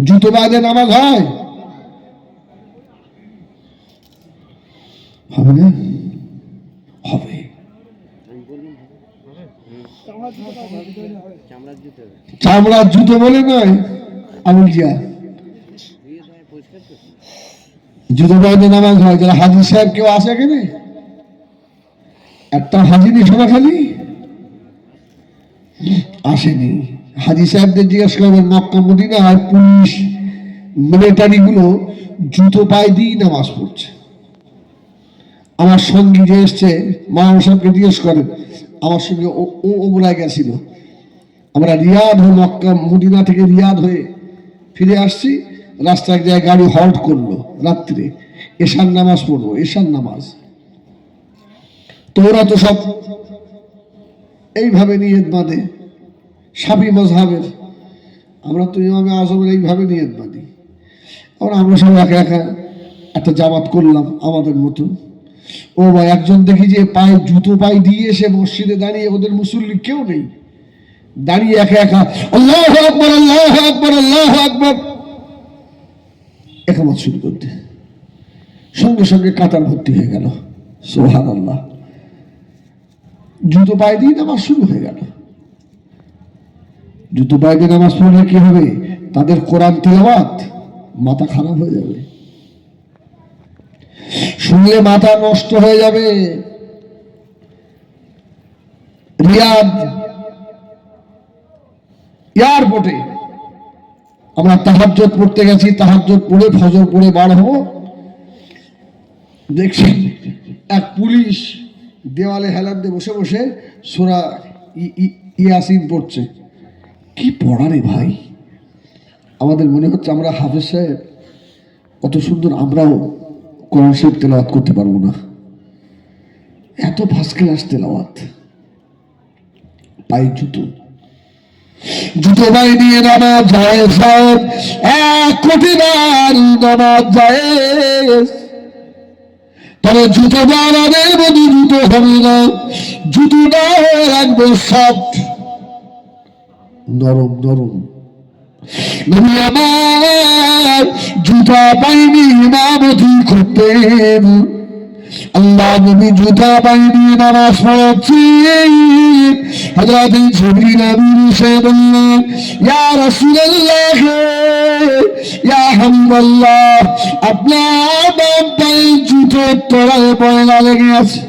জুতো পায়ে দিয়ে নামাজ হয়? হবে না? হবে। চামড়ার জুতো বলে নয়, আঙুল জিয়া জুতো পায়ে নামাজ হয়। যারা হাজি সাহেব কেউ আসে এখানে? একটা হাজি নি শোনা খালি আসেনি। হাজি সাহেবদের জিজ্ঞেস করবেন, মক্কা মদিনার পুলিশ মিলিটারি গুলো জুতো পায়ে দিয়ে নামাজ পড়ছে। আমার সঙ্গী যে এসছে মাওলানা সাহেবকে জিজ্ঞেস করেন, আমার সঙ্গে ও ওমরায় গেছিল। আমরা রিয়াদ হয়ে, মক্কা মদিনা থেকে রিয়াদ হয়ে ফিরে আসছি, রাস্তায় এক জায়গায় গাড়ি হল্ট করলো রাত্রে, এশার নামাজ পড়বো, এশার নামাজ। তোরা তো সব এইভাবে নিয়ত বাঁধে, শাফি মাযহাবের, আমরা তো ইমামে আযমের এইভাবে নিয়ত বাঁধি। আমরা সব একা একা একটা জামাত করলাম আমাদের মতো। ও ভাই, একজন দেখি যে পায়ে জুতো পায়ে দিয়ে এসে মসজিদে দাঁড়িয়ে, ওদের মুসল্লি কেউ নেই, দাঁড়িয়ে একা একা আল্লাহু আকবার, আল্লাহু আকবার, আল্লাহু আকবার একামত শুরু করতে, সঙ্গে সঙ্গে কাতার ভর্তি হয়ে গেল। সুবহানাল্লাহ। জুতো পায়ে দিয়ে নামাজ শুরু হয়ে গেল। জুতো পায়ে দিয়ে নামাজ পড়লে কি হবে? তাদের কোরআন তেলাওয়াত মাথা খারাপ হয়ে যাবে, শুনলে মাথা নষ্ট হয়ে যাবে। রিয়াদ এয়ারপোর্টে আমরা তাহাজ্জুদ পড়তে গেছি, তাহাজ্জুদ পড়ে ফজর পড়ে বার হবো, দেখছি এক পুলিশ দেওয়ালে হেলান দিয়ে বসে বসে সূরা ইয়াসিন পড়ছে। কি পড়া রে ভাই! আমাদের মনে হচ্ছে আমরা হাফেজ সাহেব, কত সুন্দর, আমরাও কোরআন শরীফ তেলাওয়াত করতে পারবো না, এত ফার্স্ট ক্লাস তেলাওয়াত। পায়ে জুতো, জুতো পায়ে দিয়ে নামাজ জায়েজ, 1 কোটি বার নামাজ জায়েজ। তবে জুতো বানানোর মধ্যে জুতো হবে না, জুতোটা রাখবে সফট, নরম নরম। নবী আমার জুতা পাইনি ইমামতি করতেন, আল্লাহ নবী জুতা পাইনি নামাজ পড়াচ্ছেন। হযরত জিবরিল আমিন এসে বললেন, ইয়া রাসূলুল্লাহ, ইয়া হাবিবাল্লাহ, আপনার বাম পায়ে জুতোর তলায় ময়লা লেগে আছে।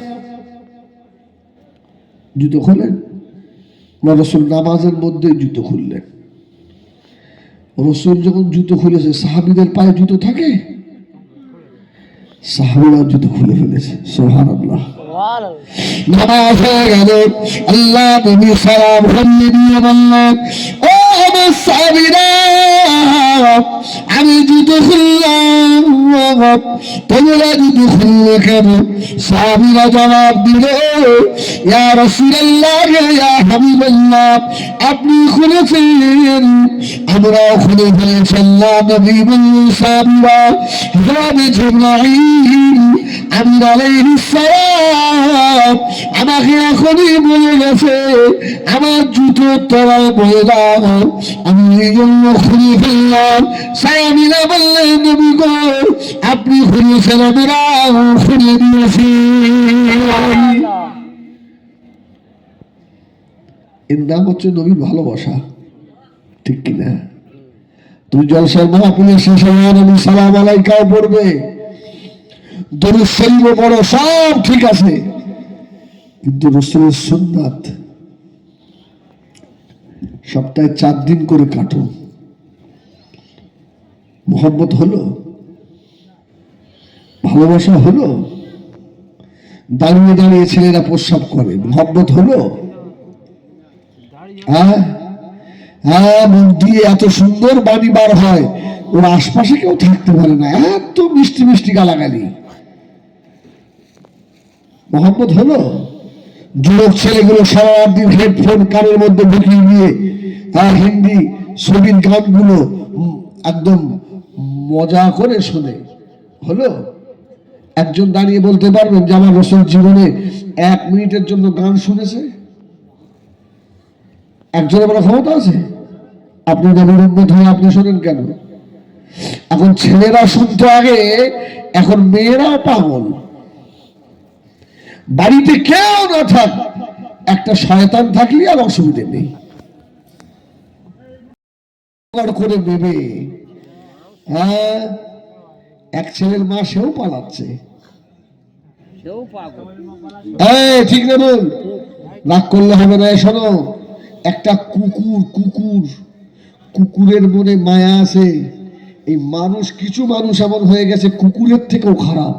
জুতো খুললেন, রাসূল নামাজের মধ্যে জুতো খুললেন। রাসূল যখন জুতো খুলেছে, সাহাবীদের পায়ে জুতো থাকে? সাহাবীরা জুতো খুলে ফেলেছে। সুবহানাল্লাহ। নামাজ হয়ে গেল, আল্লাহ নবী সালাম ফিরিয়ে দিয়ে বললেন, ও আমার সাহাবীরা, আমি জুতো খুললাম, তোমরা জুতো খুললে কেন? সাহাবীরা জবাব দিল, ইয়া রাসূলুল্লাহ, ইয়া হাবিবাল্লাহ, আপনি খুলেছেন, আমরাও খুলে ফেলেছি। আল্লাহ নবী বললেন, সাহাবীরা, হযরত জিবরাইল আমিন আলাইহিস সালাম আমাকে এখনই বলে গেছে আমার জুতোর তলায় ময়লা, আমি এই জন্য খুলে ফেললাম। সাহাবীরা বললেন, নবী গো, আপনি খুলেছেন, আমরাও খুলে দিয়েছি। এর নাম হচ্ছে নবীর ভালোবাসা, ঠিক কিনা? তুমি জলসার মাহফিলের শেষে নবী সালাম আলাইকাও পড়বে, দরুদ শরীফও পড়ো, সব ঠিক আছে, কিন্তু রাসূলের সুন্নাত সপ্তাহে 4 দিন করে কাটো। মোহাম্মত হলো, ভালোবাসা হলো। দাঁড়িয়ে দাঁড়িয়ে ছেলেরা প্রস্রাব করে, মোহাম্মত হলো? হ্যাঁ হ্যাঁ, মুখ দিয়ে এত সুন্দর বাণী বার হয়, ওর আশপাশে কেউ থাকতে পারে না, এত মিষ্টি মিষ্টি গালাগালি। মোহাম্মত হলো? যুবক ছেলেগুলো সারাদিন হেডফোন কানের মধ্যে ঢুকিয়ে দিয়ে হিন্দি ছবির গানগুলো একদম মজা করে শোনে। হলো একজন দাঁড়িয়ে বলতে পারবেন যে আমার রাসূল জীবনে 1 মিনিটের জন্য গান শুনেছে? একজনের বড় ক্ষমতা আছে? আপনি নবীর উম্মত হয়ে আপনি শোনেন কেন? এখন ছেলেরা শুনতো আগে, এখন মেয়েরাও পাগল। বাড়িতে কেউ না থাক, একটা শয়তান থাকলে আর অসুবিধে নেই, করে নেবে। হ্যাঁ, এক ছেলের মা সেও পালাচ্ছে। ঠিক না বল? রাগ করলে হবে না। শোনো, একটা কুকুরের মনে মায়া আছে। এই মানুষ, কিছু মানুষ এমন হয়ে গেছে কুকুরের থেকেও খারাপ।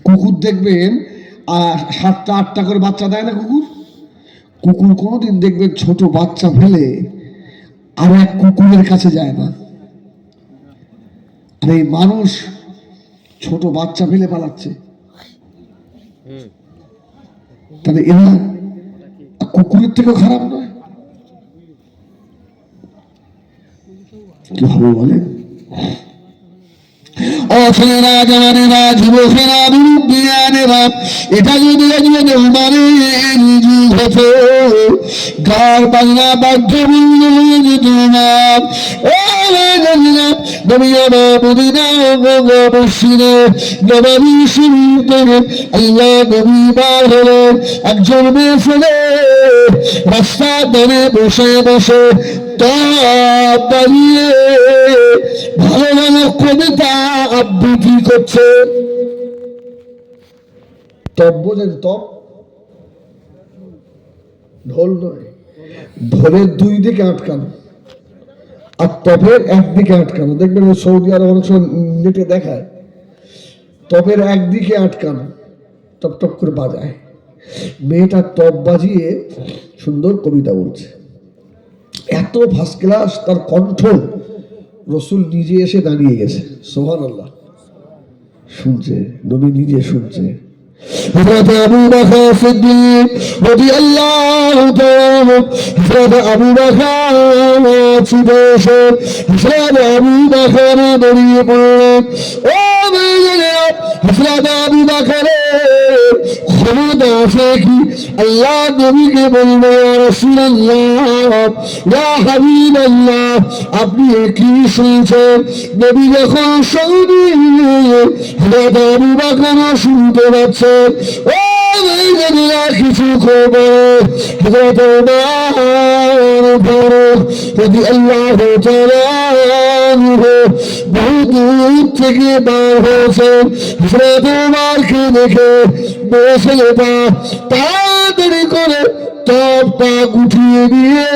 কুকুর দেখবেন 7টা 8টা করে বাচ্চা দেয় না কুকুর কোনোদিন দেখবেন ছোট বাচ্চা ফেলে আর এক কুকুরের কাছে যায় না। আর এই মানুষ ছোট বাচ্চা ফেলে পালাচ্ছে। তাহলে এরা কুকুরের থেকেও খারাপ নয়? কি হবে বলেন? ছেলেরা, জওয়ানেরা, যুবকেরা, মুরব্বিয়ানেরা, এটা যদি উমারের যুগ হতো, গার বাংলা বাধ্য হয়ে যেত না। একজন মেয়ে ছেলে রাস্তার ধারে বসে বসে দাঁড়িয়ে ভালো ভালো কবিতা আবৃত্তি করছে। তব বোঝেন? তব ঢোল নয়, ঢোলের 2 দিকে আটকানো আর তবের 1 দিকে আটকানো। দেখবেন সৌদি আরব অনেক সময় নেটে দেখায়, তবের 1 দিকে আটকানো, টপ টপ করে বাজায়। মেয়েটা তব বাজিয়ে সুন্দর কবিতা বলছে, এত ফার্স্ট ক্লাস তার কণ্ঠ। রসুল নিজে এসে দাঁড়িয়ে গেছে, সুবহানাল্লাহ, শুনছে, নবী নিজে শুনছে। হযরত আবু বকর সিদ্দিক রাদিয়াল্লাহু তাআলা, হযরত আবু বকর ছিদেশে, হযরত আবু বকর দাঁড়িয়ে পড়লেন। ও মেয়েরা, হযরত আবু বকর ক্ষমতা আছে কি আল্লাহ নবীকে বলবে, ইয়া রাসূলুল্লাহ, ইয়া হাবিবাল্লাহ, আপনি কি শুনছেন? নবী যখন সৌদি, হযরত আবু বকর শুনতে পাচ্ছে। ও মেয়েরা, কিছু খবর হযরত ওমর রাদিয়াল্লাহু তাআলা বহু দূর থেকে বার হয়েছে। হযরত ওমরকে দেখে ছেলেটা তাড়াতাড়ি করে তপটা গুটিয়ে দিয়ে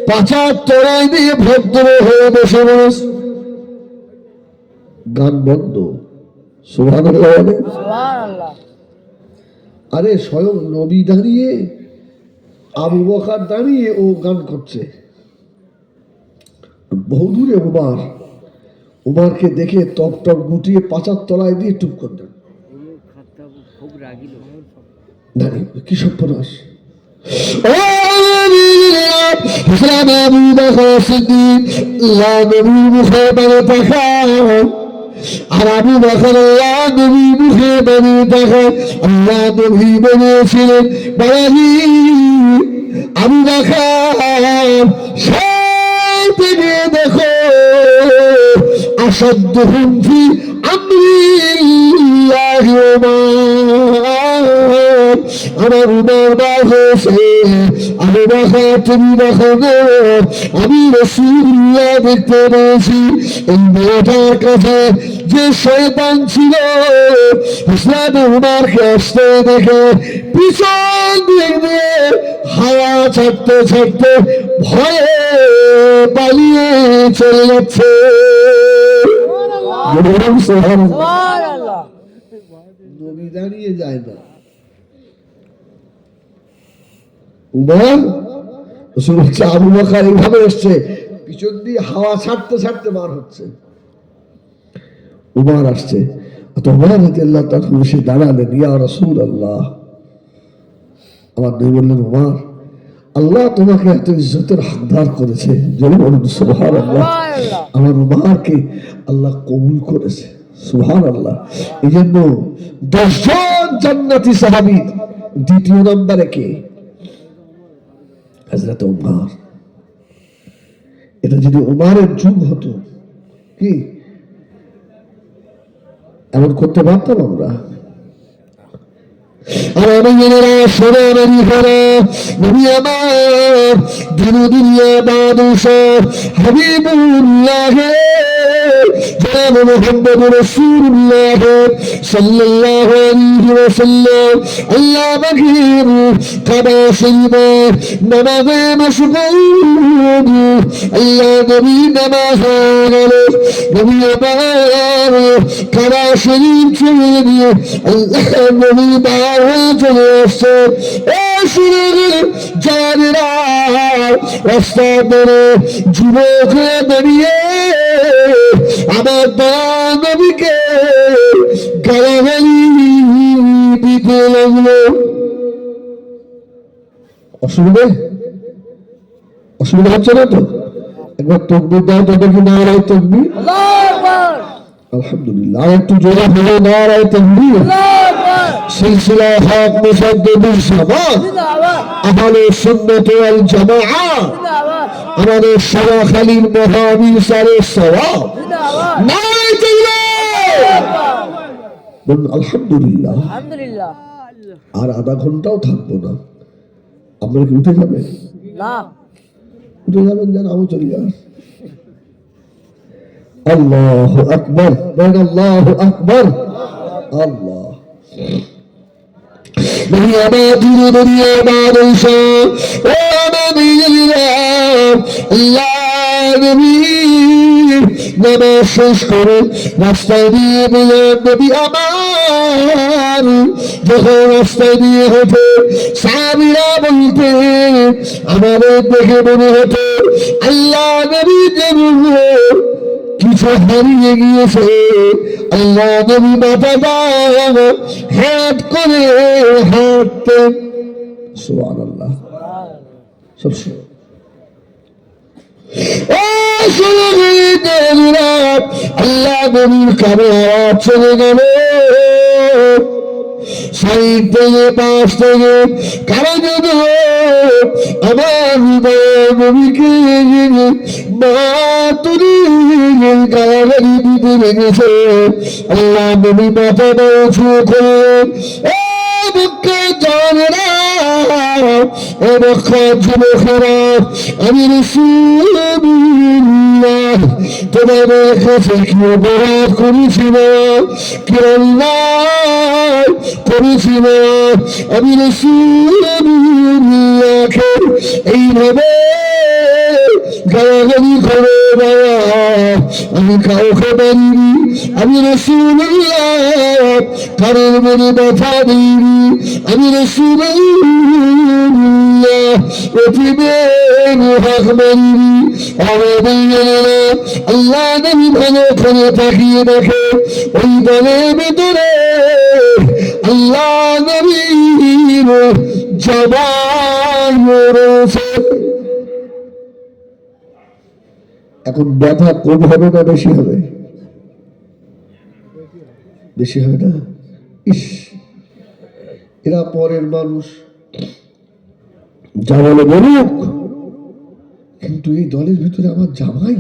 পাছার তলায় দিয়ে ভদ্র হয়ে বসে বসে। গান বন্ধ। সুবহানাল্লাহ। আরে স্বয়ং নবী দাঁড়িয়ে, আবু বকর দাঁড়িয়ে, ও গান করছে। বহু দূরে উমারকে দেখে তপ টপ গুটিয়ে পাচার তলায় দিয়ে টুপ করলেন। কি সর্বনাশ! আবু বকর সিদ্দিক নবীর মুখে বাড়ি তাকায়, আর আবু বকর নবীর মুখে বাড়ি তাকায়। আল্লাহ নবী বলেছিলেন, বাড়ি আবু বকর থেকে দেখো, আসাদহুম ফি আমরিল্লাহি আমার উমর বার হয়েছে। আবু বকর, তুমি দেখো, আমি রাসূলুল্লাহ দেখতে পেয়েছি। এই মেয়েটার কাছে যে শয়তান ছিল, হযরত উমরকে আসতে দেখে পিছন দিক দিয়ে হাওয়া ছাড়তে ছাড়তে ভয়ে পালিয়ে চলে যাচ্ছে। নবী দাঁড়িয়ে যায় না। উমর, রাসূল বলছে আবু বকর এইভাবে এসছে, পিছন দিয়ে হাওয়া ছাড়তে ছাড়তে বার হচ্ছে। উমর আসছে, তো উমর রাদিয়াল্লাহু তাআলা এসে দাঁড়ালেন, ইয়া রাসূলুল্লাহ, আমার নবী বললেন, ওমর, আল্লাহ তোমাকে এত ইজ্জতের হকদার করেছে, যেন বলুন সুবহানাল্লাহ। আমার উমারকে আল্লাহ কবুল করেছে, সুবহানাল্লাহ। এই জন্য 10 জন জান্নাতি সাহাবী, দ্বিতীয় নম্বরে কে? হযরত উমর। এটা যদি উমরের যুগ হতো, কি এমন করতে পারতাম আমরা? আমার মেয়েরা, সোনারি ঘরে নবী আমার, দিন দুনিয়া বাদশাহ হাবিবুল্লাহ জনাব মুহাম্মদ রাসূলুল্লাহ সাল্লাল্লাহু আলাইহি ওয়াসাল্লাম আল্লাহ বাগির কাবা শরীফে নামাজে মশগুল। আল্লাহ নবী নামাজ গেল, নবী আমার কাবা শরীফ ছেড়ে দিয়ে আল্লাহ নবী চলে আসছে। রাস্তা ধরে যুবক দাঁড়িয়ে আমার নবীকে গালাগালি দিতে লাগলো। অসুবিধা হচ্ছে না তো? একবার তকবীর দাও তো দেখি, নারায়ে তাকবীর, আলহামদুলিল্লাহ। আর একটু জোরে হলো নারায়ে তাকবীর। সিলসিলা হক মুজাদ্দিদুল জামাত আহলে সুন্নাত ওয়াল জামাআহ, আমাদের সরাখালীর মহাবীর সারের সওয়াব, নারায়ে তাকবীর, বলুন আলহামদুলিল্লাহ। আর আধা ঘন্টাও থাকবো না। আপনারা কি উঠে যাবেন? না, উঠে যাবেন, যেন আমি চলে যান। আল্লাহু আকবার, আল্লাহু আকবার, আল্লাহ। দুনিয়া বাদশাহ ও নবীরা, আল্লাহ নবী নামাজ শেষ করে রাস্তায় দিয়ে বললেন, নবী আমার যখন রাস্তায় দিয়ে হেঁটে সাহাবীরা বলতে আমাদের দেখে মনে হতো আল্লাহ নবী কিছু হারিয়ে গিয়েছে। আল্লাহ নবী মাথাটা হাত করে হাঁটতেন, সুবহানাল্লাহ। সব আল্লাহ নবীর কানে আওয়াজ চলে গেল, সাইড থেকে পাশ থেকে কারো যদি আমার নবীকে মাতুরি গালাগালি দিতে লেগেছে। আল্লাহ নবী মাথাটা উঁচু করে আমি রাসূলুল্লাহ তোমাদের কাছে কি অপরাধ করেছি না, কি অন্যায় করেছি না? আমি রাসূলুল্লাহকে এইভাবে গালাগালি করে না আমি কাউকে মারিনি। আমি রাসূলুল্লাহ কারোর মনে ব্যথা দিইনি। আমি রাসূলুল্লাহ প্রতিদিন হক মারিনি। আল্লাহ নবী ভালো করে তাকিয়ে দেখে ওই দলের ভিতরে আল্লাহ নবীর জবান রয়েছে। এখন ব্যথা কম হবে না বেশি হবে? বেশি হবে না? ইস, এরা পরের মানুষ, যা বলে বলুক, কিন্তু এই দলের ভিতরে আমার জামাই।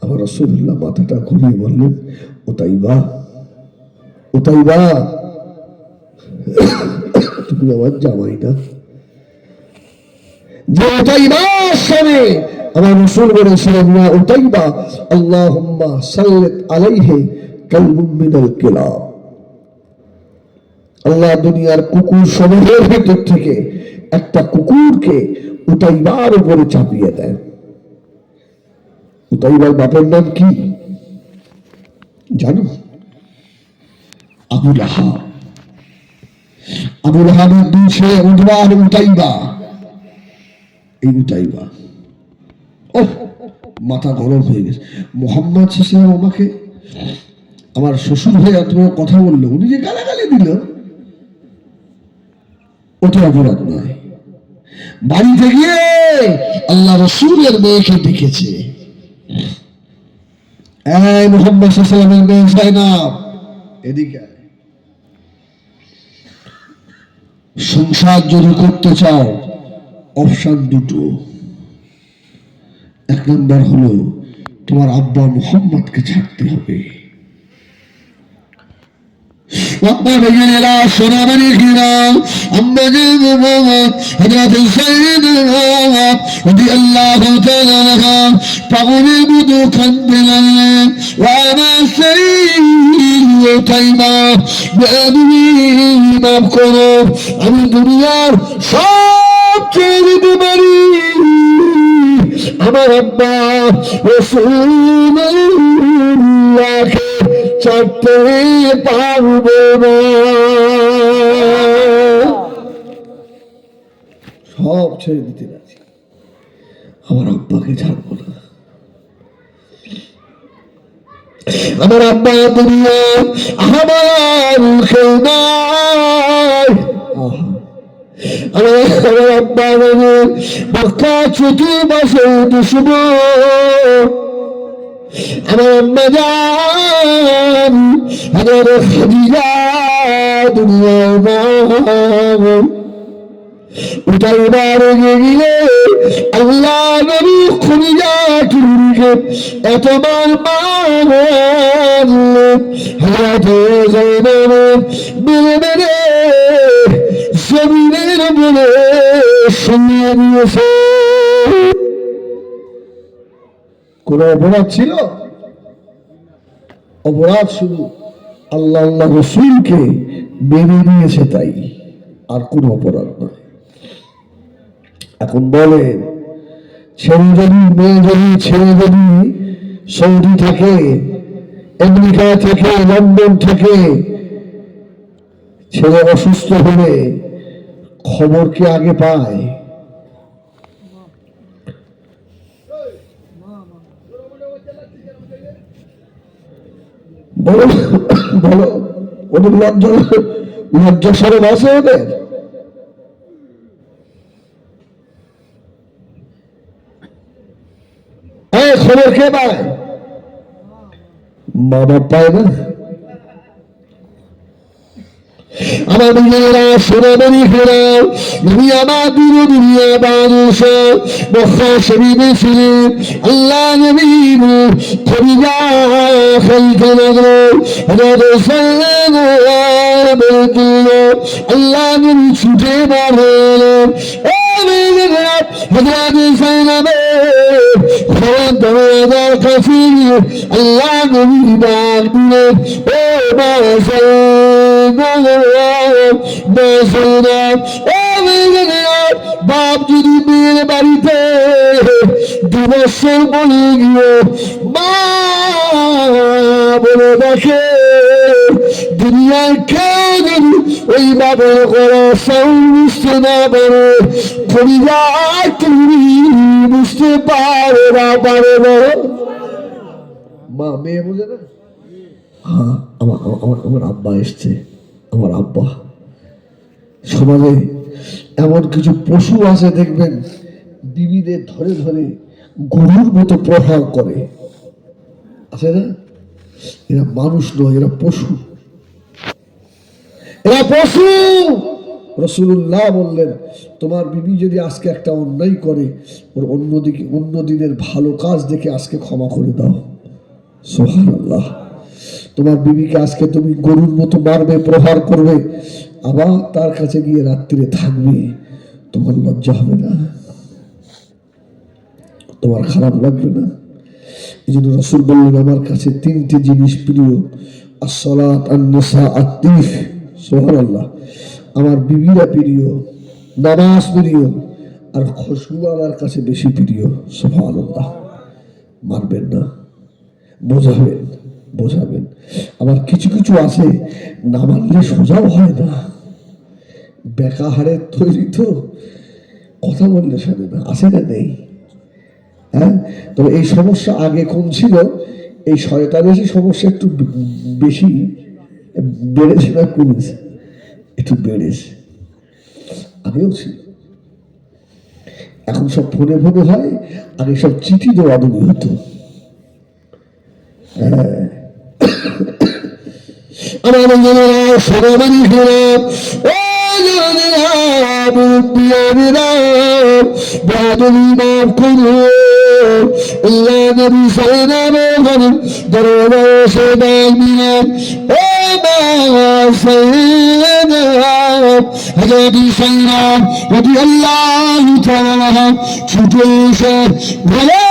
আমার রাসূলুল্লাহ মাথাটা ঘুরিয়ে বললেন, ওতাইবা, ওতাইবা, তুমি আমার জামাই না? যে ওতাইবার সামনে আমার রাসূল বলেছিলেন, ইয়া উতাইবা আল্লাহুম্মা সাল্লিত আলাইহি কালবুম মিনাল কিলাব। আল্লাহ দুনিয়ার কুকুর সমূহের ভিতর থেকে একটা কুকুরকে উতাইবার উপরে চাপিয়ে দেন। উতাইবার বাপের নাম কি জানো? আবু লাহাব। আবু লাহাবের দুই ছেলে উতবা আর উতাইবা। এই উতাইবা, ওহ, মাথা গরম হয়ে গেছে। মুহাম্মদ সাল্লাল্লাহু আলাইহি আমাকে আমার শ্বশুর ভাই তোমার কথা বললো, উনি যে গালাগালি দিল, ওটা অপরাধ নয়। বাড়িতে গিয়ে আল্লাহ রসুলের মেয়েকে ডেকেছে, এই মুহাম্মদ সাল্লাল্লাহু আলাইহি ওয়াসাল্লামের মেয়ে যায়নাব, এদিকে আয়। সংসার যদি করতে চাও অপশন দুটো, এক নম্বর হলো তোমার আব্বা মুহাম্মদকে ছাড়তে হবে। পাগলের মতো কাঁদতে লাগলেন, মাফ করো, আমি দুনিয়ার সব ছেড়ে দিতে পারি, আমার আব্বা রাসূলুল্লাহকে ছাড়তে পারবো না। সব ছেড়ে দিতে রাজি, আমার আব্বাকে ছাড়বো না। আমার আব্বা দুনিয়া আমার কেউ নাই, আমার আব্বা মক্কা চতুর্মাসে দুশ্মন, আমার আম্মা জান আমার খাদিজা দুনিয়া উঠাই বারে গিয়ে আল্লাহ নবী খুনিজা টুরিকে এতবার মারলেন, হাতে যাইনাব মেরে মেরে জমিনের উপরে শুনিয়ে দিয়েছে। কোন অপরাধ ছিল? অপরাধ শুধু আল্লাহ আল্লাহ রসুলকে মেনে নিয়েছে, তাই আর কোন অপরাধ নয়। এখন বলেন, ছেলে যদি মেয়ে যদি ছেলে যদি সৌদি থেকে, আমেরিকা থেকে, লন্ডন থেকে ছেলে অসুস্থ হলে খবর কি আগে পায়? বলো বলো, ওদের লজ্জা সরব আছে ওদের? খবর কে পায়? মা বাপ পায় না। আমার নিজেরা সোনামণি ফেরাও নবী আমার দুনিয়া মানুষ মক্কা শরীফে ছিলেন, আল্লাহ নবী খদিজা খেলতে লাগলো, আল্লাহ নবী ছুটে বার হলেন, আল্লাহ নবী ডাক দিলেন, ও বাপ যদি মেয়ের বাড়িতে 2 বছর বলে গিয়ে মা বলে দেখে, দুনিয়ার কেউ যদি ওই বাবার করে বুঝতে না পারে, পরিবার তুমি বুঝতে পারে না, পারে না। মা মেয়ে বুঝে না? হ্যাঁ, আমার আব্বা এসছে, আমার আব্বা। সমাজে এমন কিছু পশু আছে দেখবেন, বিবিদের ধরে ধরে গরুর মতো প্রহার করে, আছে না? এরা মানুষ নয়, এরা পশু, এরা পশু। রাসূলুল্লাহ বললেন, তোমার বিবি যদি আজকে একটা অন্যায় করে, ওর অন্য দিনের ভালো কাজ দেখে আজকে ক্ষমা করে দাও। সুবহানাল্লাহ। তোমার বিবিকে আজকে তুমি গরুর মতো মারবে, প্রহার করবে, আবার তার কাছে গিয়ে রাত্রিরে থাকবে, তোমার লজ্জা হবে না? তোমার খারাপ লাগবে না? এই জন্য রাসূল বললেন, আমার কাছে 3টে জিনিস প্রিয়, আসসালাত, আন-নিসা, আত-তিফ। সুবহানাল্লাহ। আমার বিবিরা প্রিয়, নামাজ প্রিয়, আর খুশবু আমার কাছে বেশি প্রিয়। সুবহানাল্লাহ। মারবেন না, বোঝাবেন। আবার কিছু কিছু আছে না মানলে সোজাও হয় না, বেকা হাড়ের তৈরি, তো কথা বললে শোনে না, আছে না? নেই? হ্যাঁ, তবে এই সমস্যা আগে কম ছিল, এই শয়তানের সমস্যা একটু বেশি বেড়েছে না কমেছে? একটু বেড়েছে। আগেও ছিল, এখন সব ফোনে ফোনে হয়, আগে সব চিঠি দেওয়া দেওয়া হতো। আমার সরবারি খারাপ, ও বাদলি মাফ করো, আল্লাহ নবী সাল্লাল্লাহু আলাইহি দরবারে এসে বললেন, ও মা সাইয়্যিদাত হযরত সাইয়্যিদ রাদিয়াল্লাহু তাআলা ছুটে এসে বলে,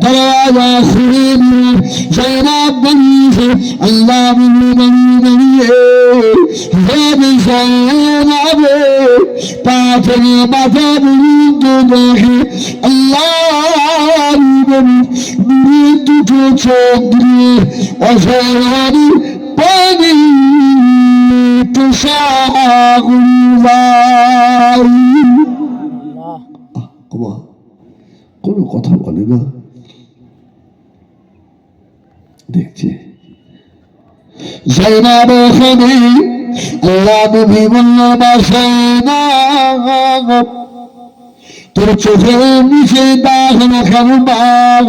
দরওয়াজা খুলে দিয়ে জয়নাব বলিয়েছে, আল্লাহ বলিয়ে জয়নাবে পা থেকে মাথা পর্যন্ত দেখে আল্লাহ দুটো চোখ দিয়ে অসাধারণ পানি কোনো কথা বলে না, দেখছে জয়নাব ওখানে। আল্লাহ নবী বলল, তোর চোখের নিচে দাগ রাখার বাব।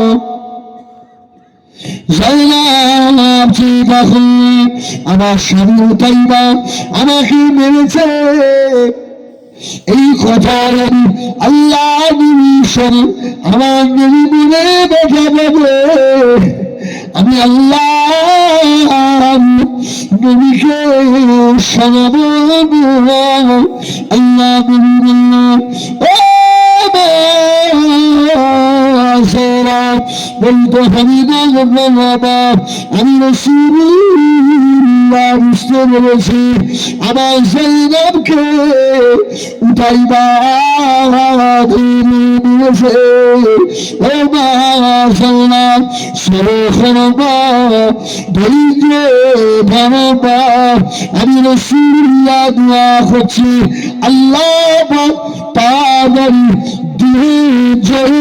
জয়নাব চিন্তা করলে, আমার স্বামী উতাইবা আমাকে মেরেছে, এই কথা আল্লাহ নবী শোনে, আমার নবী মনে দেখা পাবে, আমি আল্লাহ নবীকে শোনাবো। আল্লাহ নবী বললেন, ও বলতে হবে না বাবা, আমি রাসূলুল্লাহ বুঝতে পেরেছি আমার জয়নাবকে উঠাইবা দিয়েছে। ও মা জয়নাব সরখনবা ধৈর্য ধরবা, আমি রাসূলুল্লাহ দোয়া করছি, আল্লাহ তাড়াতাড়ি দিয়ে জয়